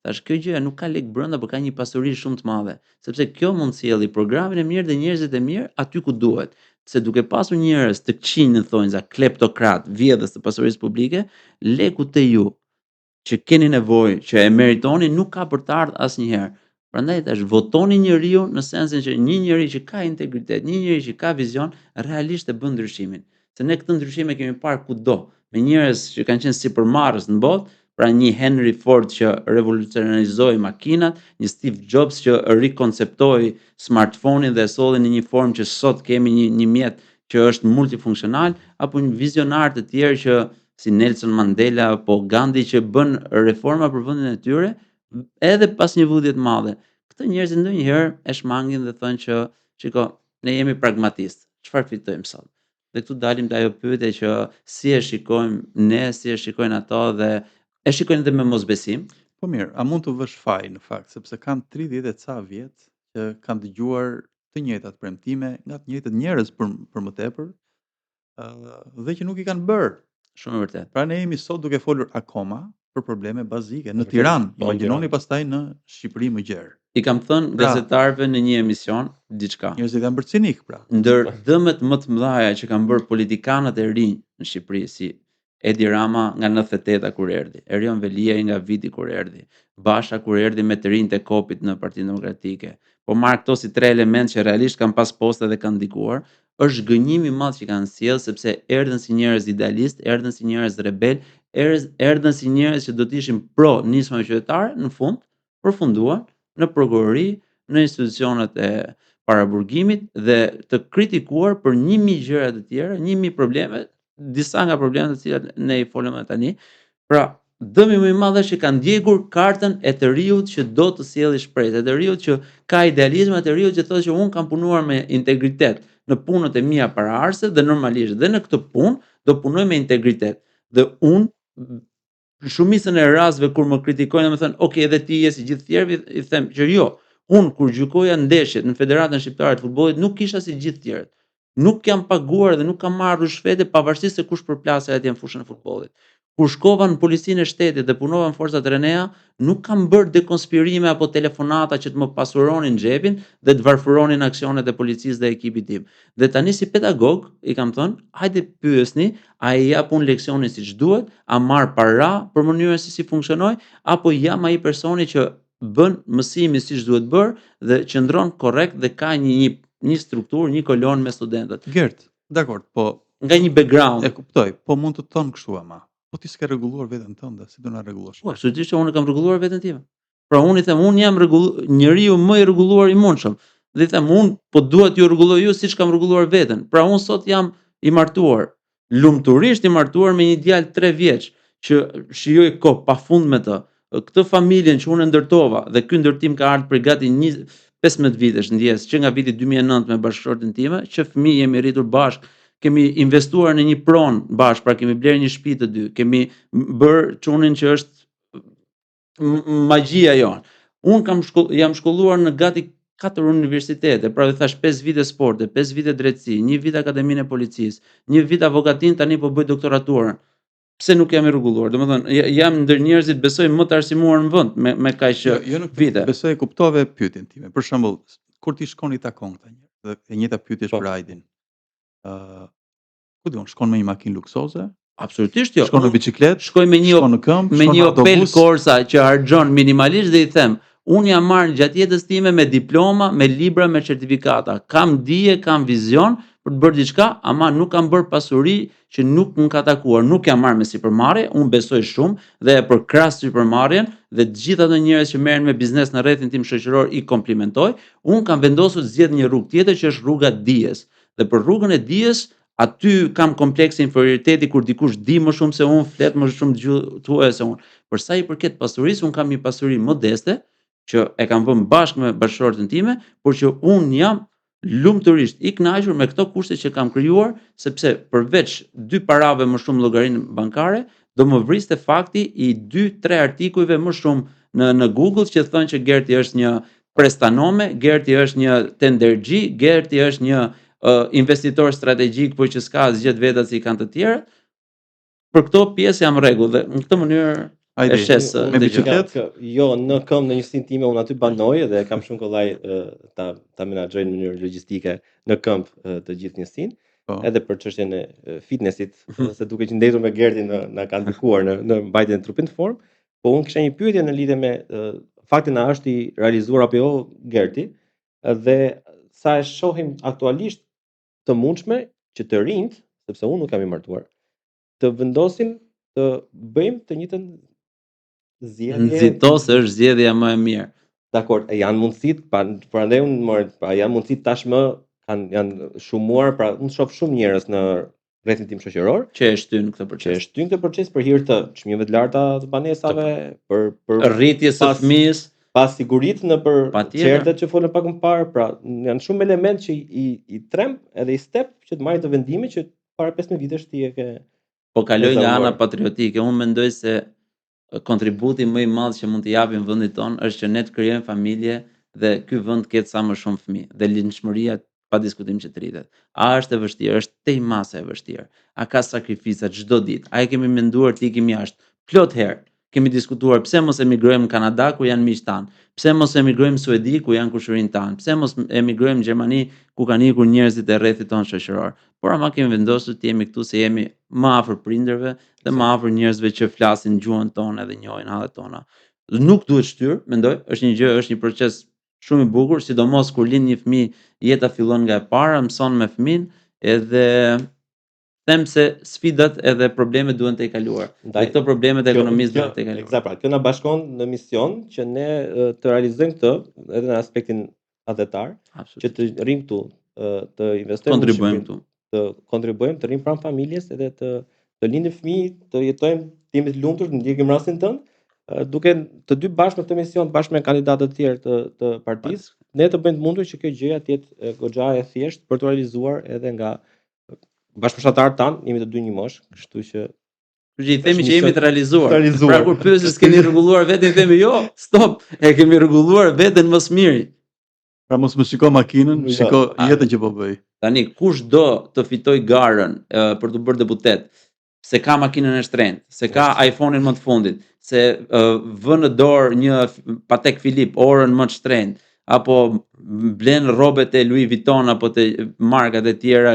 Tash kjo gjë nuk ka lek brenda, por ka një pasuri shumë të madhe, sepse kjo mund të sjellë programin e mirë dhe njerëzit e mirë aty ku duhet. Se duke pasur njerëz të këqij në thonjza, kleptokrat, vjedhës të pasurisë publike, leku te ju që keni nevojë, që e meritoni, nuk ka për të ardhur asnjëherë. Prandaj tash votoni njeriu në sensin që një njeri që ka integritet, një njeri që ka vizion, realisht e bën ndryshimin. Se ne këtë ndryshim e kemi parë kudo, me njerëz që kanë qenë sipërmarrës në botë, pra një Henry Ford që revolucionizoi makinat, një Steve Jobs që rikonceptoi smartphone-in dhe e solli në një formë që sot kemi një mjet që është multifunksional, apo një vizionar të tjerë që si Nelson Mandela apo Gandhi që bën reforma për vendin e tyre, edhe pas një vudhje të madhe. Këto njerëz ndonjëherë e shmangin dhe thonë që, shiko, ne jemi pragmatistë. Çfarë fitojmë sot? Dhe këtu dalim te ajo pyetje që si e shikojmë ne, si e shikojnë ato dhe e shikojnë edhe me mosbesim. Po mirë, a mund të vësh faj në fakt, sepse kam 30 e ca vjet që kanë dëgjuar të njëjtat premtime nga të njëjtët njerëz për më tepër, dhe që nuk i kanë bërë. Shumë e vërtet. Pra ne jemi sot duke folur akoma për probleme bazike në Tiranë. Imagjinoni pastaj në Shqipëri më gjerë. I kam thënë gazetarëve në një emision diçka. Njerëzit janë bërë cinik pra. Ndër dëmet më të mëdha që kanë bërë politikanët e rinj në Shqipëri, si Edi Rama nga 98-a kur erdhi, Erion Veliaj nga viti kur erdhi, Basha kur erdhi me të rinjtë e kopit në Partinë Demokratike. Po marr këto si tre elementë që realisht kanë pas poste dhe kanë ndikuar, është gënjim i madh që kanë sjell sepse erdhën si njerëz idealist, erdhën si njerëz rebel, erdhën si njerëz që do të ishin pro nismave qytetare, në fund përfunduan në prokurori, në institucionet e paraburgimit dhe të kritikuar për 1000 gjëra të tjera, 1000 probleme, disa nga problemet të cilat ne i folëm tani. Pra, dëmi më i madh është që kanë ndjekur kartën e të riut që do të sjellë shpresë, e të riut që ka idealizëm, e të riut që thotë që un kam punuar me integritet në punët e mia paraardhëse dhe normalisht dhe në këtë punë do punoj me integritet. Dhe un shumicën e rasteve kur më kritikojnë dhe më thënë, "Ok, edhe ti je si gjithë tjerët", i them që jo. Un kur gjykoja ndeshjet në Federatën Shqiptare të Futbollit nuk kisha si gjithë tjerët. Nuk jam paguar dhe nuk kam marrë rushfete pavarësisht se kush përplasej atje në fushën e futbollit. Kur shkova në policinë e shtetit dhe punova në forcat RNA, nuk kam bërë dekonspirime apo telefonata që të më pasuronin xhepin dhe të varfëronin aksionet e policisë dhe ekipit tim. Dhe tani si pedagog i kam thënë, hajde pyesni, a i jap unë leksionin siç duhet, a marr para për mënyrën se si funksionoj, apo jam ai personi që bën mësimin siç duhet bërë dhe qëndron korrekt dhe ka një strukturë, një kolon me studentët. Gert, dakor, po Nga një background. e kuptoj, po mund të thonë kështu ama. Po ti s'ke rregulluar veten tënde, si do na rregullosh? Po, absolutisht që unë kam rregulluar veten time. Pra unë i them, unë jam njeriu më i rregulluar i mundshëm. Dhe i them, unë po dua t'ju rregulloj ju siç kam rregulluar veten. Pra unë sot jam i martuar, lumturisht i martuar me një djalë 3 vjeç që shijoj kohë pafund me të. Këtë familjen që unë e ndërtova dhe ky ndërtim ka ardhur prej gati 15 vitesh ndjes, që nga viti 2009 me bashkëshorten time, që fëmijë jemi rritur bashkë, kemi investuar në një pronë bashkë, pra kemi blerë një shtëpi të dy, kemi bërë çunin që është magjia jon. Unë jam shkolluar në gati 4 universitete, pra dhe thash 5 vite sporte, 5 vite drejtësi, 1 vit akademinë e policisë, 1 vit avokatin, tani po bëj doktoraturën. Pse nuk jam i rregulluar? Domethënë jam ndër njerëzit besoj më të arsimuar në vend me kaq Jo nuk vite. besoj e kuptova pyetjen time. Për shembull, kur ti shkon i takon këta njerëz, dhe e njëjta pyetje është Po. për Ajdin. Ku diun, shkon me një makinë luksoze, Absolutisht jo. shkon në biçikletë, Shkoj me një shkon në këmbë, me shkon një në Opel autobus. Corsa që harxhon minimalisht dhe i them, unë jam marrë gjatë jetës time me diploma, me libra, me certifikata. Kam dije, kam vizion për të bërë diçka, ama nuk kam bërë pasuri që nuk më ka takuar. Nuk jam marrë me sipërmarrje, unë besoj shumë dhe e përkras sipërmarrjen dhe të gjithë ato njerëz që merren me biznes në rrethin tim shoqëror i komplimentoj. Unë kam vendosur të zgjedh një rrugë tjetër që është rruga e dijes. Dhe për rrugën e dijes aty kam kompleks inferioriteti kur dikush di më shumë se unë, flet më shumë thuaj se unë. Për sa i përket pasurisë, unë kam një pasuri modeste që e kam vënë bashkë me bashkëshorten time, por që unë jam lumturisht i kënaqur me këto kushte që kam krijuar, sepse përveç 2 parave më shumë llogarinë bankare, do më vriste fakti i 2-3 artikujve më shumë në Google që thonë që Gerti është një prestanome, Gerti është një tenderxhi, Gerti është një investitor strategjik, por që s'ka asgjë vetat si kanë të tjerët. Për këto pjesë jam rregull dhe në këtë mënyrë Ajde, e shes me këtë gjë. biçikletë? Jo, në këmbë në njësinë time unë aty banoj dhe kam shumë kollaj ta menaxhoj në mënyrë logjistike në këmbë të gjithë njësinë. Po. Edhe për çështjen e fitnessit, se duke që ndetur me Gertin na ka ndikuar në mbajtjen e trupit në formë, po unë kisha një pyetje në lidhje me faktin a është i realizuar apo jo Gerti, dhe sa e shohim aktualisht të mundshme që të rinjt, sepse unë nuk kam i martuar, të vendosin të bëjmë të njëjtën zgjedhje. Nxitose është zgjedhja më e mirë. Dakor, janë mundësitë, prandaj janë mundësitë tashmë janë shumuar, pra unë shoh shumë njerëz në rrethin tim shoqëror Që e shtyn këtë që proces. e shtyn këtë proces për hir të çmimeve të larta të banesave, për Rritjes së pas- fëmijës, pas sigurisë në për Patjetër. çertet që folën pak më parë, pra janë shumë element që i tremb edhe i step që të marrin të vendime që para 15 vitesh ti e ke. po kaloj nga Ezamuar. ana patriotike. Unë mendoj se kontributi më i madh që mund t'i japim vendit ton është që ne të krijojmë familje dhe ky vend ketë sa më shumë fëmijë dhe lindshmëria pa diskutim që të rritet. A është e vështirë? Është tej masa e vështirë. A ka sakrifica çdo ditë? A e kemi menduar të ikim jashtë? Plot herë kemi diskutuar pse mos emigrojmë në Kanada ku janë miq tan, pse mos emigrojmë në Suedi ku janë kushërinë tan, pse mos emigrojmë në Gjermani ku kanë ikur njerëzit e rrethit ton shoqëror. Por ama kemi vendosur të jemi këtu se jemi më afër prindërve dhe më afër njerëzve që flasin gjuhën tonë edhe njohin hallet tona. Nuk duhet shtyr, mendoj, është një proces shumë i bukur, sidomos kur lind një fëmijë, jeta fillon nga e para, mëson me fëmin, edhe them se sfidat edhe problemet duhen të i kaluar. Dhe këto problemet e ekonomisë duhen të i kaluar. Eksakt, pra, kjo na bashkon në mision që ne të realizojmë këtë edhe në aspektin adhetar, që të rrim këtu, të investojmë kontribuojmë këtu. Të kontribuojmë, të rrim pranë familjes edhe të lindim fëmijë, të jetojmë, të jemi të lumtur, të ndjekim rastin tonë, duke të dy bashkë në këtë mision, bashkë me kandidatët të tjerë të partisë, ne të bëjmë të mundur që kjo gjëja të jetë goxha e thjeshtë për të realizuar edhe nga bashkëfushatarët tanë, jemi të dy një moshë, kështu që i themi që jemi të realizuar. Pra kur pyesë s'keni rregulluar veten, i themi jo, stop, e kemi rregulluar veten më së miri. Pra mos më shiko makinën, shiko jetën që po bëj. Tani kush do të fitoj garën për të bërë deputet, se ka makinën e shtrenjtë, se ka iPhone-in më të fundit, se vë në dorë një Patek Philippe, orën më të shtrenjtë, apo blen rrobet e Louis Vuitton apo të markat e tjera,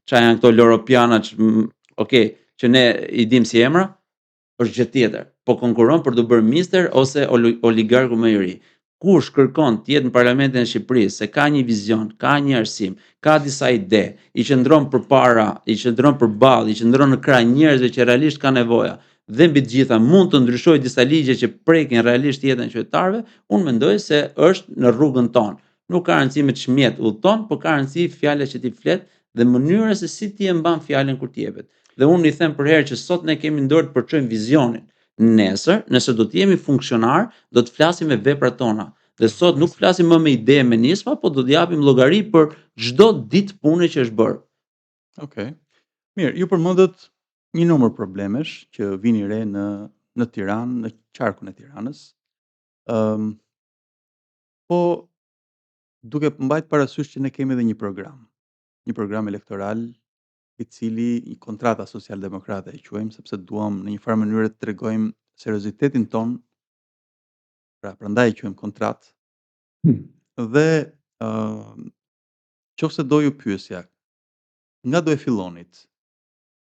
çfarë janë këto Loropiana, që ne i dim si emra, është gjë tjetër. Po konkuron për të bërë mister ose oligarku më i ri. Kush kërkon të jetë në parlamentin e Shqipërisë, se ka një vizion, ka një arsim, ka disa ide, i qëndron përpara, i qëndron përballë, i qëndron në krah njerëzve që realisht kanë nevoja, dhe mbi të gjitha mund të ndryshojë disa ligje që prekin realisht jetën e qytetarëve, unë mendoj se është në rrugën tonë. Nuk ka rëndësi me çmjet udhton, por ka rëndësi fjala që ti flet dhe mënyra se si ti e mban fjalën kur të jepet. Dhe unë i them për herë që sot ne kemi në dorë të përçojmë vizionin. Nesër, nëse do të jemi funksionar, do të flasim me veprat tona. Dhe sot nuk flasim më me ide me nisma, po do të japim llogari për çdo ditë pune që është bërë. Okej. Mirë, ju përmendët një numër problemesh që vini re në Tiranë, në qarkun e Tiranës. Po duke mbajtur parasysh që ne kemi edhe një program elektoral i cili kontrata socialdemokrate e quajmë, sepse duam në një farë mënyrë të tregojmë seriozitetin ton, pra prandaj e quajmë kontratë. Dhe qofse do ju pyesja, nga do e fillonit?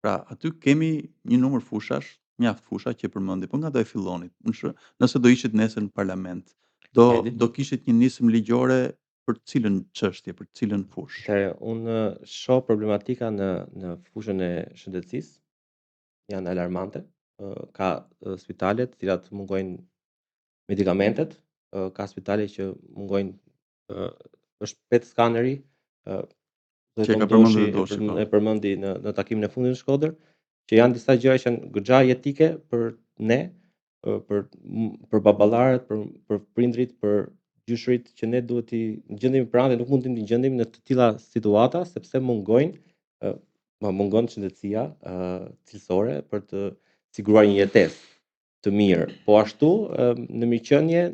Pra aty kemi një numër fushash, mjaft fusha që përmendi, po nga do e fillonit? Nëse do ishit nesër në parlament, do kishit një nismë ligjore për cilën çështje, për cilën fushë? Unë shoh problematika në fushën e shëndetësisë, janë alarmante. Ka spitale të cilat mungojnë medikamentet, ka spitale që mungojnë është PET skaneri, që ka përmendur Doshi, e përmendi në takimin e fundit në Shkodër, që janë disa gjëra që janë goxha jetike për ne, për baballarët, për prindrit, për gjyshrit, që ne duhet t'i gjendemi pranë dhe nuk mund t'i gjendemi në të tilla situata, sepse mungon shëndetësia cilësore për të siguruar një jetesë të mirë. Po ashtu në mirëqenie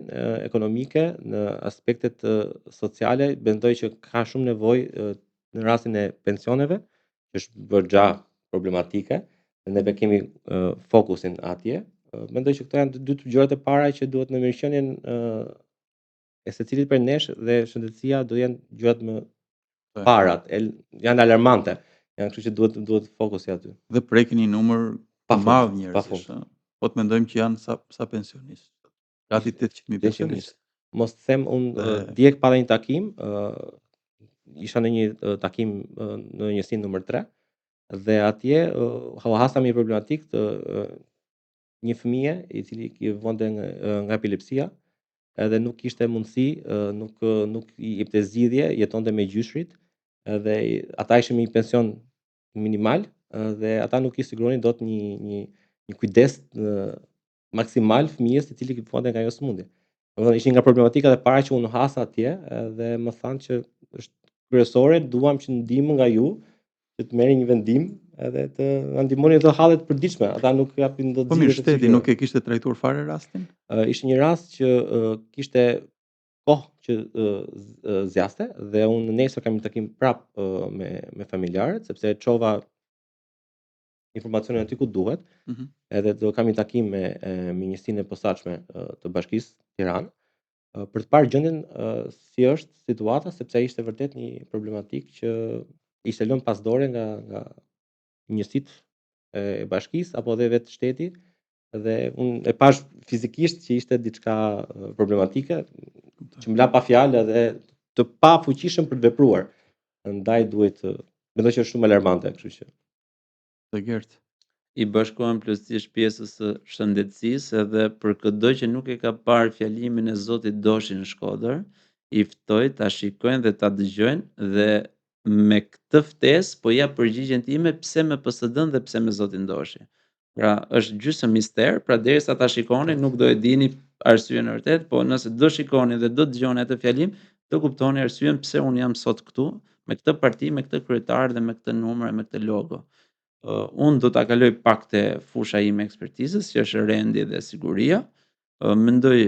ekonomike, në aspektet sociale, mendoj që ka shumë nevojë në rastin e pensioneve, që është goxha problematike, dhe ne kemi fokusin atje. Mendoj që këto janë dy gjërat e para që duhet në mirëqenien e secilit prej nesh, dhe shëndetësia do jenë gjërat më parat, janë alarmante. Janë, kështu që duhet fokusi aty. Dhe prekin një numër të madh njerëzish. Po të mendojmë që janë sa pensionistë. Gati 800.000 pensionistë. Mos të them, unë djeg pa një takim, isha në një takim në njësinë numër 3, dhe atje hasa një problematik të një fëmije i cili vonte nga epilepsia, edhe nuk kishte mundësi, nuk i jepte zgjidhje, jetonte me gjyshrit, dhe ata ishin me një pension minimal, dhe ata nuk i siguronin dot një kujdes maksimal fëmijës i cili vonte nga ajo sëmundje. Domethënë ishin nga problematika e para që unë hasa atje, dhe më thanë që është kryesore, duam që ndihmë nga ju, që të merrni një vendim edhe të na ndihmoni në hallet të përditshme. Ata nuk japin dot zgjidhje. Po mirë, shteti nuk e kishte trajtuar fare rastin? Ishte një rast që kishte kohë që zgjaste, dhe unë nesër kam një takim prap me familjarët, sepse çova informacionin aty ku duhet, edhe do kam një takim me Ministrinë e Posaçme të Bashkisë Tiranë, për të parë gjendjen si është situata, sepse ishte vërtet një problematik që ishte lënë pasdore nga njësitë e bashkisë apo edhe vetë shteti, dhe unë e pash fizikisht që ishte diçka problematike, që më la pa fjalë edhe të pa fuqishëm për të vepruar. Ndaj duhet Mendoj që është shumë alarmante, kështu që. Të Gert. I bashkohen plotësisht pjesës së shëndetësisë edhe për çdo që nuk e ka parë fjalimin e Zotit Doshi në Shkodër, i ftoj ta shikojnë dhe ta dëgjojnë dhe me këtë ftesë po jap përgjigjen time pse me PSD-n dhe pse me Zotin Doshi. Pra është gjysmë mister, pra derisa ta shikoni nuk do e dini arsyeën e vërtet, po nëse do shikoni dhe do dëgjoni atë fjalim, do kuptoni arsyeën pse un jam sot këtu me këtë parti, me këtë kryetar dhe me këtë numër, me këtë logo. Unë do ta kaloj pak te fusha ime ekspertizës, që është rendi dhe siguria. Mendoj,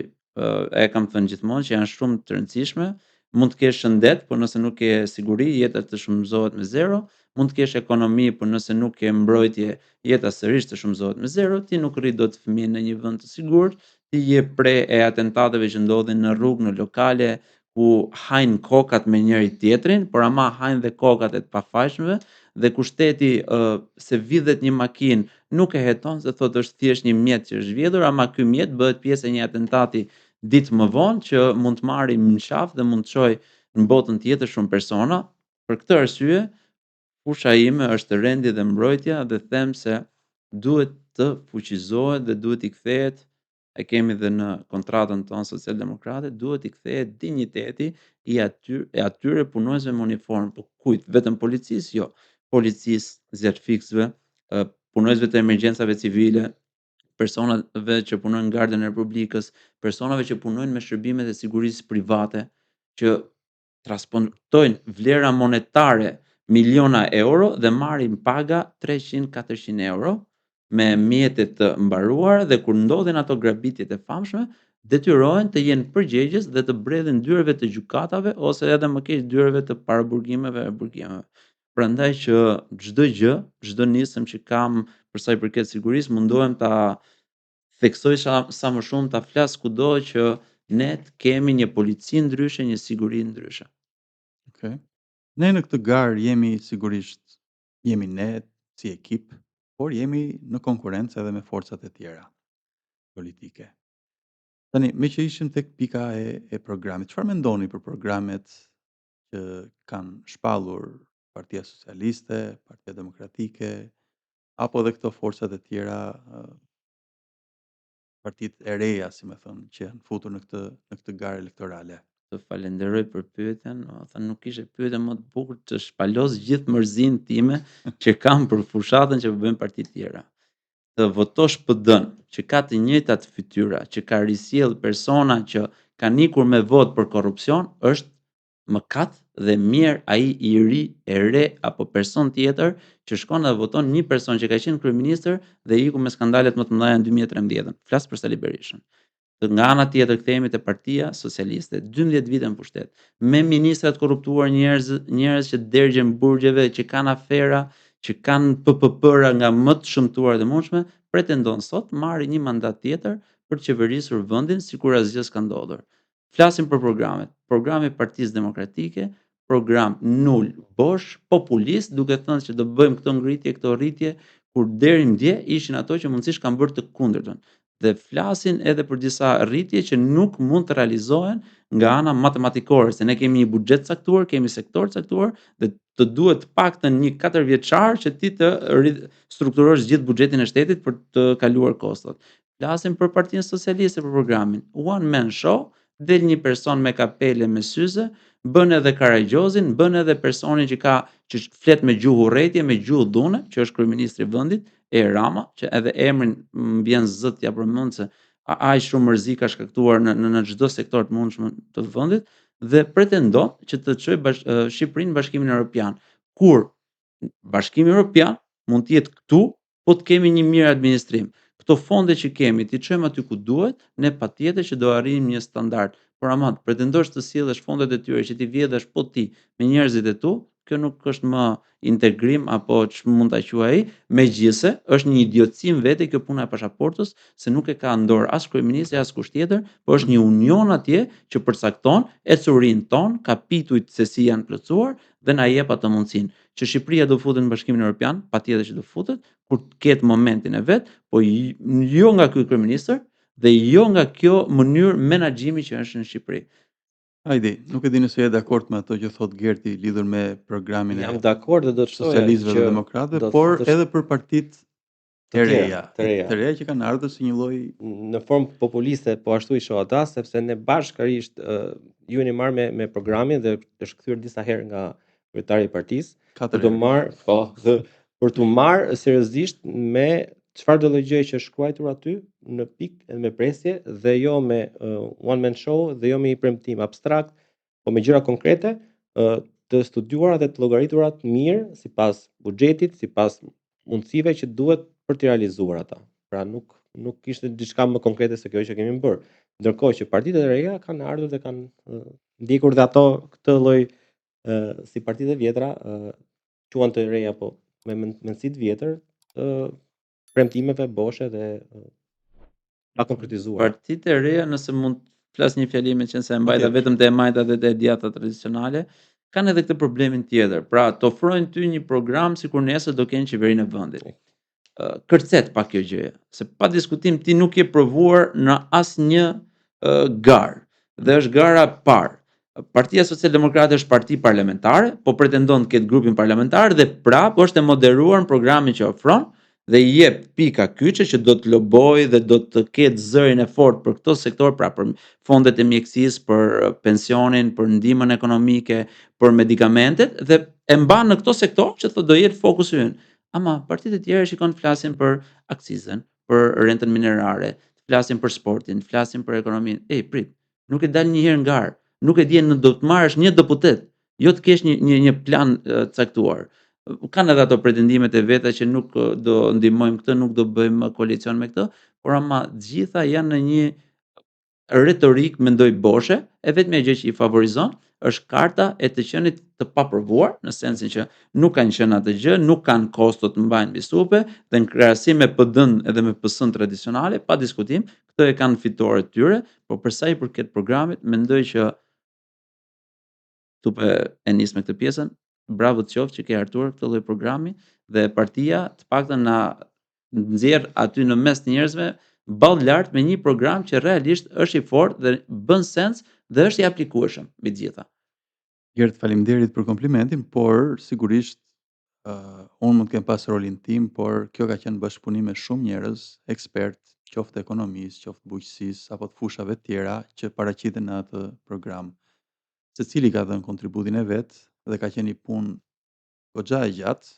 e kam thënë gjithmonë që janë shumë të rëndësishme. Mund të kesh shëndet, por nëse nuk ke siguri, jeta të shëmzohet me zero. Mund të kesh ekonomi, por nëse nuk ke mbrojtje, jeta sërish të shëmzohet me zero. Ti nuk rrit dot fëmijën në një vend të sigurt. Ti je pre e atentateve që ndodhin në rrugë, në lokale ku hajnë kokat me njëri tjetrin, por ama hajnë dhe kokat e të pafajshmëve dhe kushteti se vidhet një makinë nuk e heton se thotë është thjesht një mjet që është zhvjedhur, ama ky mjet bëhet pjesë e një atentati ditë më vonë që mund të marrë në qafë dhe mund të çojë në botën tjetër shumë persona. Për këtë arsye, fusha ime është rendi dhe mbrojtja dhe them se duhet të fuqizohet dhe duhet i kthehet, e kemi dhe në kontratën tonë socialdemokrate, duhet i kthehet dinjiteti atyre punonjësve me uniformë. Po kujt? Vetëm policisë? Jo. Policisë, zjarrfiksëve, punonjësve të emergjencave civile, personave që punojnë në Gardën e Republikës, personave që punojnë me shërbimet e sigurisë private, që transportojnë vlera monetare miliona euro dhe marrin paga 300-400 euro me mjete të mbaruara dhe kur ndodhin ato grabitjet e famshme, detyrohen të jenë përgjegjës dhe të bredhin dyerve të gjykatave ose edhe më keq dyerve të paraburgimeve e burgimeve. Prandaj që çdo gjë, çdo nisëm që kam për sa i përket sigurisë, mundohem ta theksoj sa më shumë, ta flas kudo që ne të kemi një polici ndryshe, një siguri ndryshe. Okej. Ne në këtë garë jemi sigurisht ne si ekip, por jemi në konkurrencë edhe me forcat e tjera politike. Tani, me që ishim tek pika e programit, çfarë mendoni për programet që kanë shpallur Partia Socialiste, Partia Demokratike, apo edhe këto forcat e tjera, partitë e reja, si më thënë, që janë futur në këtë garë elektorale? Të falenderoj për pyetjen, thënë nuk kishe pyetje më të bukur të shpalos gjithë mërzinë time që kam për fushatën që bëjnë parti tjera. Të votosh PD-n, që ka të njëjtat fytyra, që ka risjell persona që kanë ikur me votë për korrupsion, është mëkat dhe mirë ai i ri, e re apo person tjetër që shkon dhe voton një person që ka qenë kryeminist dhe iku me skandalet më të mëdha në 2013. Flas për Sali Berishën. Nga ana tjetër kthehemi te Partia Socialiste, 12 vite në pushtet, me ministra të korruptuar, njerëz që dergjen burgjeve, që kanë afera, që kanë PPP-ra nga më të shëmtuarat e mundshme, pretendon sot marrë një mandat tjetër për të qeverisur vendin sikur asgjë s'ka ndodhur. Flasim për programet. Programi i Partisë Demokratike, program nul, bosh, populist, duke thënë që do bëjmë këto ngritje, këto rritje, kur deri dje ishin ato që mundësisht kanë bërë të kundërtën dhe flasin edhe për disa rritje që nuk mund të realizohen nga ana matematikore, se ne kemi një buxhet caktuar, kemi sektor caktuar dhe të duhet paktën një 4 vjeçar që ti të strukturosh gjithë buxhetin e shtetit për të kaluar kostot. Flasim për Partinë Socialiste për programin One Man Show, del një person me kapele me syze, bën edhe Karagjozin, bën edhe personin që flet me gjuhë urrëtie, me gjuhë dhune, që është kryeministri i vendit, e Rama, që edhe emrin më vjen zot t'ja përmend se aq shumë mërzi ka shkaktuar në çdo sektor të mundshëm të vendit dhe pretendon që të çojë Shqipërinë në Bashkimin Evropian. Kur Bashkimi Evropian mund të jetë këtu, po të kemi një mirë administrim. Këto fonde që kemi, ti çojmë aty ku duhet, ne patjetër që do arrijmë një standard. Por ama pretendosh të sjellësh fondet e tyre që ti vjedhësh po ti me njerëzit e tu, kjo nuk është më integrim apo ç'mund ta quaj ai, megjithëse është një idiotësi vetë kjo puna e pasaportës, se nuk e ka në dorë as kryeministri as kush tjetër, por është një union atje që përcakton ecurinë ton, kapitujt se si janë plotësuar dhe na jep atë mundësinë. Që Shqipëria do futet në Bashkimin Evropian, patjetër që do futet, kur të ketë momentin e vet, po jo nga ky kryeminist dhe jo nga kjo mënyrë menaxhimi që është në Shqipëri. Hajde, nuk e di nëse je dakord me ato që thot Gerti lidhur me programin Jam e dakord dhe do të thoja socialistëve dhe që demokratëve, do por të edhe për partitë të e tjera, reja, të reja. të reja që kanë ardhur si një lloj Në formë populiste, po ashtu i shoh ata, sepse ne bashkërisht ju jeni marrë me programin dhe është kthyer disa herë nga kryetari i partisë, për 4 të herë. marrë, po, dhe për të marrë seriozisht me çfarë do lloj gjëje që është shkruar aty në pikë edhe me presje dhe jo me one man show dhe jo me një premtim abstrakt, po me gjëra konkrete, të studiuara dhe të llogaritura mirë sipas buxhetit, sipas mundësive që duhet për të realizuar ata. Pra nuk ishte diçka më konkrete se kjo që kemi bërë. Ndërkohë që partitë e reja kanë ardhur dhe kanë ndjekur dhe ato këtë lloj si partitë e vjetra quhen të reja po me mendësi të vjetër premtimeve boshe dhe pa konkretizuara. Partitë e reja, nëse mund të flas një fjali me qenë se e mbajta Patjetër. vetëm te e majta dhe te e djatha tradicionale, kanë edhe këtë problemin tjetër. Pra, të ofrojnë ty një program sikur nesër do kenë qeverinë e vendit. Kërcet pak kjo gjëja, se pa diskutim ti nuk je provuar në asnjë garë. Dhe është gara e parë. Partia Socialdemokrate është parti parlamentare, po pretendon të ketë grupin parlamentar dhe prapë është e moderuar në programin që ofron dhe i jep pika kyçe që do të lobojë dhe do të ketë zërin e fortë për këto sektor, pra për fondet e mjekësisë, për pensionin, për ndihmën ekonomike, për medikamentet dhe e mban në këto sektor që thotë do jetë fokusi ynë. Ama partitë e tjera shikon flasin për akcizën, për rentën minerare, flasin për sportin, flasin për ekonominë. Ej, prit, nuk e dal një herë ngar, nuk e di në do të marrësh një deputet, jo të kesh një plan caktuar. Kanë edhe ato pretendimet e veta që nuk do ndihmojmë këtë, nuk do bëjmë koalicion me këtë, por ama gjitha janë në një retorik mendoj boshe, e vetmja gjë që i favorizon është karta e të qenit të paprovuar, në sensin që nuk kanë qenë atë gjë, nuk kanë kosto të mbajnë mbi supe dhe në krahasim me PD-n edhe me PS-n tradicionale, pa diskutim, këto e kanë fitoret tyre, por për sa i përket programit, mendoj që tupe e nis me këtë pjesën, bravo të qoftë që ke hartuar këtë lloj programi dhe partia të paktën na nxjerr aty në mes të njerëzve ball lart me një program që realisht është i fortë dhe bën sens dhe është i aplikueshëm mbi të gjitha. Gert, faleminderit për komplimentin, por sigurisht unë mund të kem pas rolin tim, por kjo ka qenë bashkëpunim me shumë njerëz, ekspert, qoftë ekonomistë, qoftë bujqësisë apo të fushave tjera që paraqiten në atë program. Secili ka dhënë kontributin e vet dhe ka qenë një punë goxha e gjatë.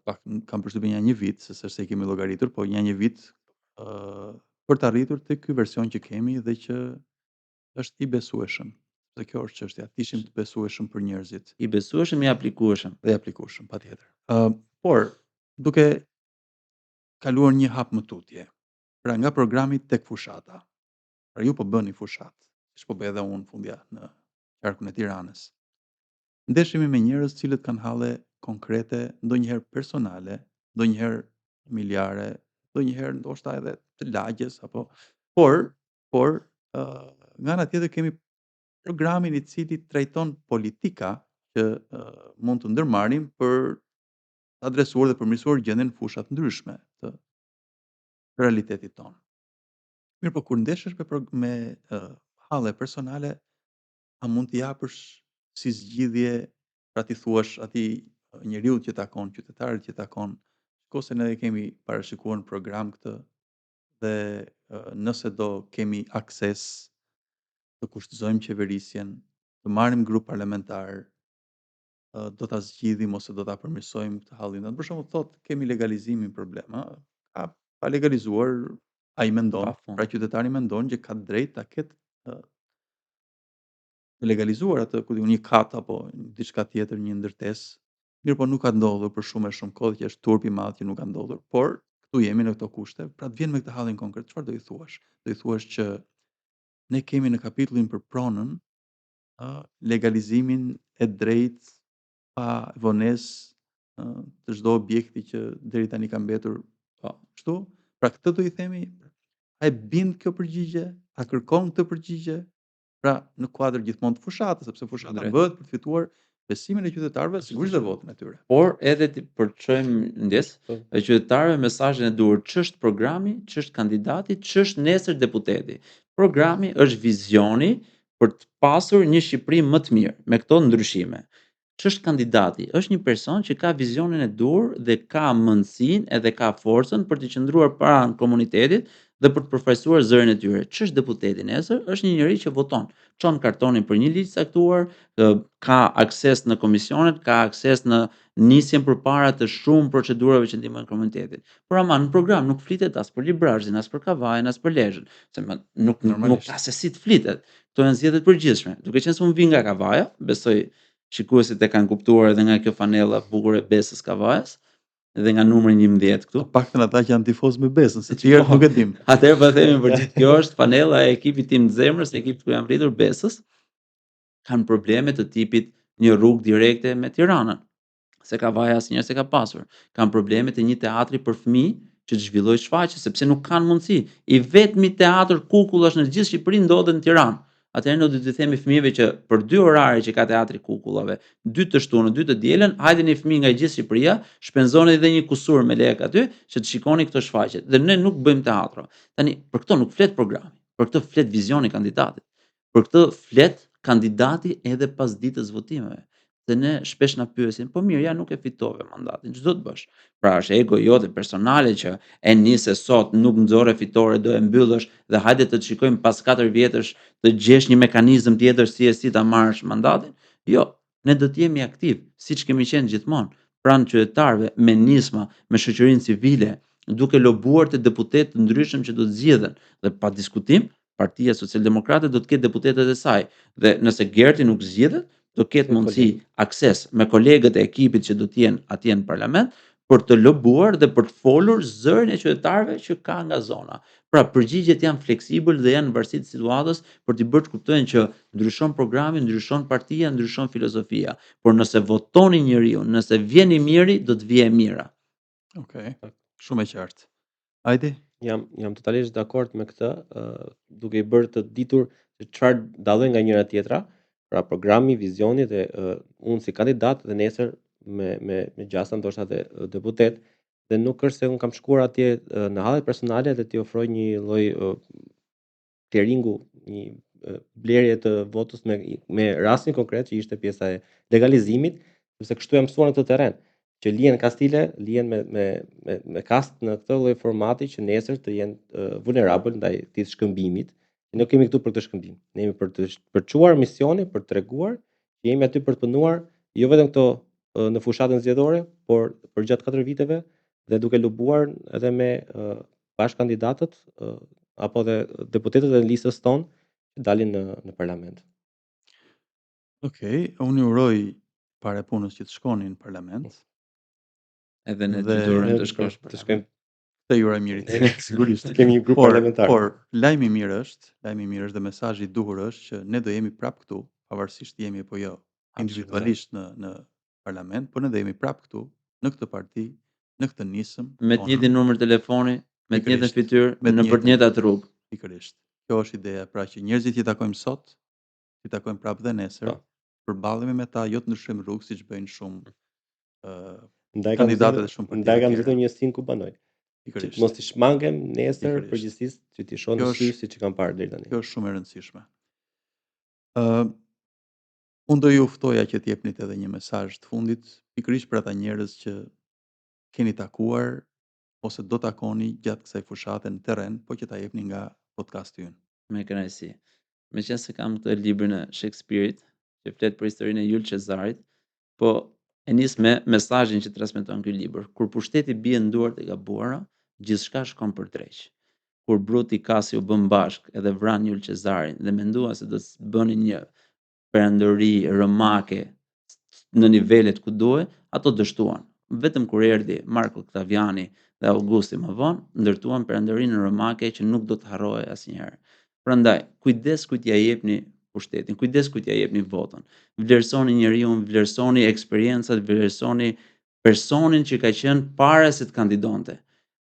Pak kam përshtypjen ja një vit, se s'është se i kemi llogaritur, po ja një vit për të arritur te ky version që kemi dhe që është i besueshëm. Dhe kjo është çështja, të ishim të besueshëm për njerëzit I besueshëm, i aplikueshëm. dhe i aplikueshëm, patjetër. Por duke kaluar një hap më tutje, pra nga programi tek fushata. Pra ju po bëni fushat, siç po bëj edhe unë fundja në qarkun e Tiranës. Ndeshemi me njerëz cilët kanë halle konkrete, ndonjëherë personale, ndonjëherë familjare, ndonjëherë ndoshta edhe të lagjes apo por nga ana tjetër kemi programin i cili trajton politika që mund të ndërmarrim për të adresuar dhe përmirësuar gjendjen në fusha të ndryshme të realitetit tonë. Mirë, po kur ndeshesh me halle personale, a mund t'i japësh si zgjidhje, pra ti thuash atij njeriu që takon, qytetarit që takon, se ne kemi parashikuar në program këtë dhe nëse do kemi akses të kushtëzojmë qeverisjen, të marrim grup parlamentar, do ta zgjidhim ose do ta përmirësojmë këtë hallin. Për shembull thotë kemi legalizimin problem, ë? Ka pa legalizuar, ai mendon, Pafund. pra qytetari mendon që ka drejt ta ketë të legalizuar atë, ku diun, një kat apo diçka tjetër, një ndërtesë. Mirë, po nuk ka ndodhur për shumë e shumë kohë, që është turp i madh që nuk ka ndodhur. Por këtu jemi në këto kushte, pra të vjen me këtë hallin konkret, çfarë do i thuash? Do i thuash që ne kemi në kapitullin për pronën legalizimin e drejtë pa vonesë të çdo objekti që deri tani ka mbetur kështu. Pra këtë do i themi, a e bind kjo përgjigje? A kërkon këtë përgjigje? Pra në kuadër gjithmonë të fushatës, sepse fushata Drejt. bëhet për të fituar besimin e qytetarëve, sigurisht dhe votën e tyre. Por edhe ti për të çojmë ndjes, Po. e qytetarëve mesazhin e duhur, ç'është programi, ç'është kandidati, ç'është nesër deputeti. Programi është vizioni për të pasur një Shqipëri më të mirë me këto ndryshime. Ç'është kandidati? Është një person që ka vizionin e dur dhe ka mundësinë edhe ka forcën për të qëndruar pranë komunitetit dhe për të përfaqësuar zërin e tyre. Ç'është deputeti nesër? Është një njerëz që voton, çon kartonin për një ligj të caktuar, ka akses në komisionet, ka akses në nisjen përpara të shumë procedurave që ndihmojnë komunitetin. Por ama në program nuk flitet as për Librazhin, as për Kavajën, as për Lezhën, se nuk Normalisht. ka se si të flitet. Kto janë zgjedhjet përgjithshme. Duke qenë se unë vi nga Kavaja, besoj shikuesit e kanë kuptuar edhe nga kjo fanella e bukur e Besës Kavajës dhe nga numri 11 këtu. Të paktën ata që janë tifoz me Besën, se të tjerët nuk e dim. Atëherë po themi për gjithë kjo është fanella e ekipit tim të zemrës, ekip ku jam rritur Besës, kanë probleme të tipit një rrugë direkte me Tiranën. Se Kavaja asnjëherë s'e ka pasur. Kanë probleme të një teatri për fëmijë që të zhvillojë shfaqje sepse nuk kanë mundësi. I vetmi teatr kukullash në gjithë Shqipërinë ndodhet në Tiranë. Atëherë ne do t'i themi fëmijëve që për 2 orare që ka teatri kukullave, 2 të shtunën, 2 të dielën, hajdeni fëmijë nga gjithë Shqipëria, shpenzoni edhe një kusur me lekë aty që të shikoni këto shfaqje. Dhe ne nuk bëjmë teatro. Tani për këto nuk flet programi, për këtë flet vizioni i kandidatit. Për këtë flet kandidati edhe pas ditës votimeve. Se ne shpesh na pyesin, po mirë, ja nuk e fitove mandatin, ç'do të bësh? Pra është ego jote personale që e nise sot, nuk nxorre fitore, do e mbyllësh dhe hajde të shikojmë pas 4 vjetësh të gjesh një mekanizëm tjetër si ta marrësh mandatin? Jo, ne do të jemi aktiv, siç kemi qenë gjithmonë, pranë qytetarëve, me nisma, me shoqërinë civile, duke lobuar te deputet të ndryshëm që do të zgjidhen dhe pa diskutim, Partia Socialdemokrate do të ketë deputetet e saj dhe nëse Gerti nuk zgjidhet, do ketë mundësi akses me kolegët e ekipit që do të jenë atje në parlament për të lobuar dhe për të folur zërin e qytetarëve që ka nga zona. Pra përgjigjet janë fleksibël dhe janë në varësi të situatës për t'i bërë të kuptojnë që ndryshon programi, ndryshon partia, ndryshon filozofia. Por nëse votoni njeriu, nëse vjen i miri, do të vijë e mira. Okej. Shumë e qartë. Hajde. Jam totalisht dakord me këtë, duke i bërë të ditur se çfarë dallojnë nga njëra tjetra, pra programi, vizioni dhe unë si kandidat dhe nesër me gjasa ndoshta dhe deputet, dhe nuk është se unë kam shkuar atje në hallet personale dhe t'i ofroj një lloj clearingu, një blerje të votës me rastin konkret që ishte pjesa e legalizimit, sepse kështu jam mësuar në këtë terren, që lihen kastile, lihen me kast në këtë lloj formati që nesër të jenë vulnerable ndaj këtij shkëmbimit. Ne kemi këtu për këtë shkëmbim. Ne jemi për të çuar misioni, për të treguar që jemi aty për të punuar, jo vetëm këto në fushatën zgjedhore, por për gjatë 4 viteve dhe duke lobuar edhe me bashkandidatët apo dhe deputetët e listës tonë që dalin në parlament. Okej, unë ju uroj para punës që të shkoni në parlament. Edhe ne Dhe të durojmë të Të shkosh. shkojmë Te ju uroj mirë, sigurisht. kemi një grup parlamentar. Por lajmi i mirë është dhe mesazhi i duhur është që ne do jemi prapë këtu, pavarësisht jemi apo jo individualisht në parlament, por ne do jemi prapë këtu në këtë parti, në këtë nisëm Me të njëjtin numër telefoni, me të njëjtën Pikërisht. fytyrë, Me të në për të njëjtat rrugë. pikërisht. Kjo është ideja, pra që njerëzit që takojmë sot, që takojmë prapë dhe nesër, Po. përballemi me ta, jo të ndryshojmë rrugë siç bëjnë shumë Ndaj kandidatët e shumë partive ndaj kam tjera. vetëm një sin ku banoj. Që Pikërisht. mos i shmangem nesër Pikërisht. përgjithsisht që t'i shohim Kjo në sy është- siç e kam parë deri tani. Kjo është shumë e rëndësishme. Unë do ju ftoja që t'jepnit edhe një mesazh të fundit, pikërisht për ata njerëz që keni takuar ose do takoni gjatë kësaj fushate në terren, po që ta jepni nga podcasti ynë. Me kënaqësi. Meqense kam këtë librin e Shakespeare-it, që flet për historinë e Jules Cezarit, po e nis me mesazhin që transmeton ky libër. Kur pushteti bie në duart e gabuara, gjithçka shkon për dreq. Kur Bruti Kasi u bën bashk edhe vran Jules Cezarin dhe mendua se do të bënin një perandori romake në nivelet ku duhet, ato dështuan. Vetëm kur erdhi Marco Octaviani dhe Augusti më vonë, ndërtuan perandorinë romake që nuk do të harrohej asnjëherë. Prandaj, kujdes kujt ja jepni pushtetin, kujdes kujt ja jepni votën. Vlerësoni njeriu, vlerësoni eksperjencat, vlerësoni personin që ka qenë para se të kandidonte.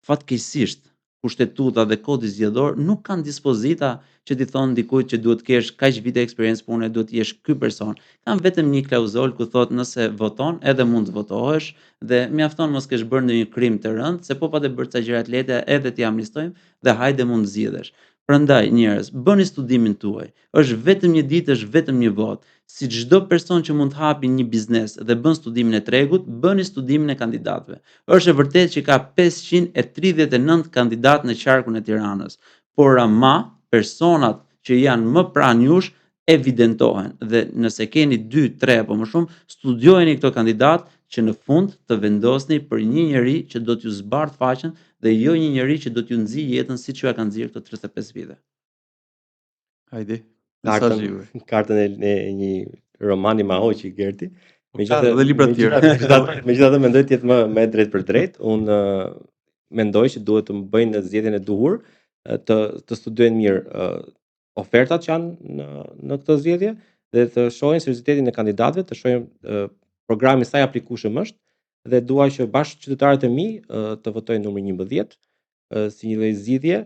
Fatkeqësisht, kushtetuta dhe kodi zgjedhor nuk kanë dispozita që t'i thonë dikujt që duhet kesh kaq vite eksperiencë pune, duhet jesh ky person. Kanë vetëm një klauzol ku thotë nëse voton, edhe mund të votohesh dhe mjafton mos kesh bërë ndonjë krim të rënd, se po patë bërë ca gjëra të lehta edhe t'i amnistojmë dhe hajde mund zgjidhesh. Prandaj njerëz, bëni studimin tuaj. Është vetëm një ditë, është vetëm një votë. Si çdo person që mund të hapi një biznes dhe bën studimin e tregut, bëni studimin e kandidatëve. Është e vërtetë që ka 539 kandidatë në qarkun e Tiranës, por ama personat që janë më pranë jush evidentohen dhe nëse keni 2, 3 apo më shumë, studiojeni këto kandidatë që në fund të vendosni për një njeri që do t'ju zbardh faqen dhe jo një njeri që do t'ju nxjijë jetën siç ju ka nxjerrë këto 35 vite. Hajde, Kartën mesazhi juaj. kartën e një romani Mahoqi Gerti. Po ka edhe libra të tjerë. Megjithatë mendoj të jetë më e drejtë për drejtë. Unë mendoj që duhet të bëjnë zgjedhjen e duhur, të studiojnë mirë ofertat që janë në këtë zgjedhje dhe të shohin seriozitetin e kandidatëve, të shohin programin sa i aplikueshëm është dhe dua që bashkë qytetarët e mi të votojnë numri 11 si një lloj zgjidhje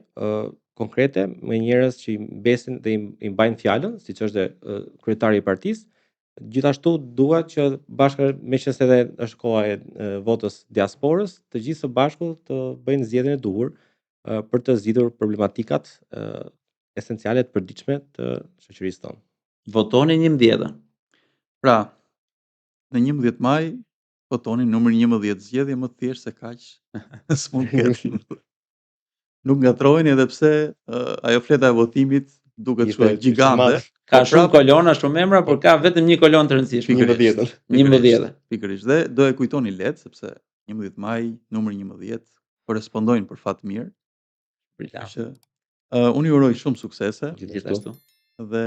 konkrete me njerëz që i besin dhe i mbajnë fjalën, siç është kryetari i partisë. Gjithashtu dua që bashkë meqense edhe është koha e votës diasporës, të gjithë së bashku të bëjnë zgjedhjen e duhur për të zgjidhur problematikat esenciale të përditshme të shoqërisë tonë. Votoni 11-ën. Pra, në 11 maj votoni numri 11, zgjedhje më thjesht se kaq s'mund të ketë. Nuk ngatrojeni edhe pse ajo fleta e votimit duket Ishte shumë gjigante. Ka po shumë prap- kolona, shumë emra, por ka vetëm një kolon të rëndësishme. Pikërisht. 11. Pikërisht. Dhe do e kujtoni lehtë sepse 11 maj, numri 11 korrespondojnë për fat mirë. Brillant. Që unë ju uroj shumë suksese Gjithashtu. dhe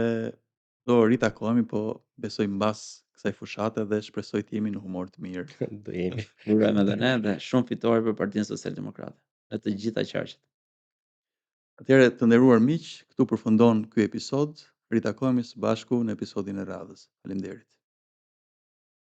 do ritakohemi, po besoj mbas kësaj fushate dhe shpresoj të jemi në humor të mirë. Do jemi. Urojmë edhe ne dhe shumë fitore për Partinë Social-Demokrate. Në të gjitha qarqet. Atëherë, të nderuar miq, këtu përfundon ky episod. Ritakohemi së bashku në episodin e radhës. Faleminderit.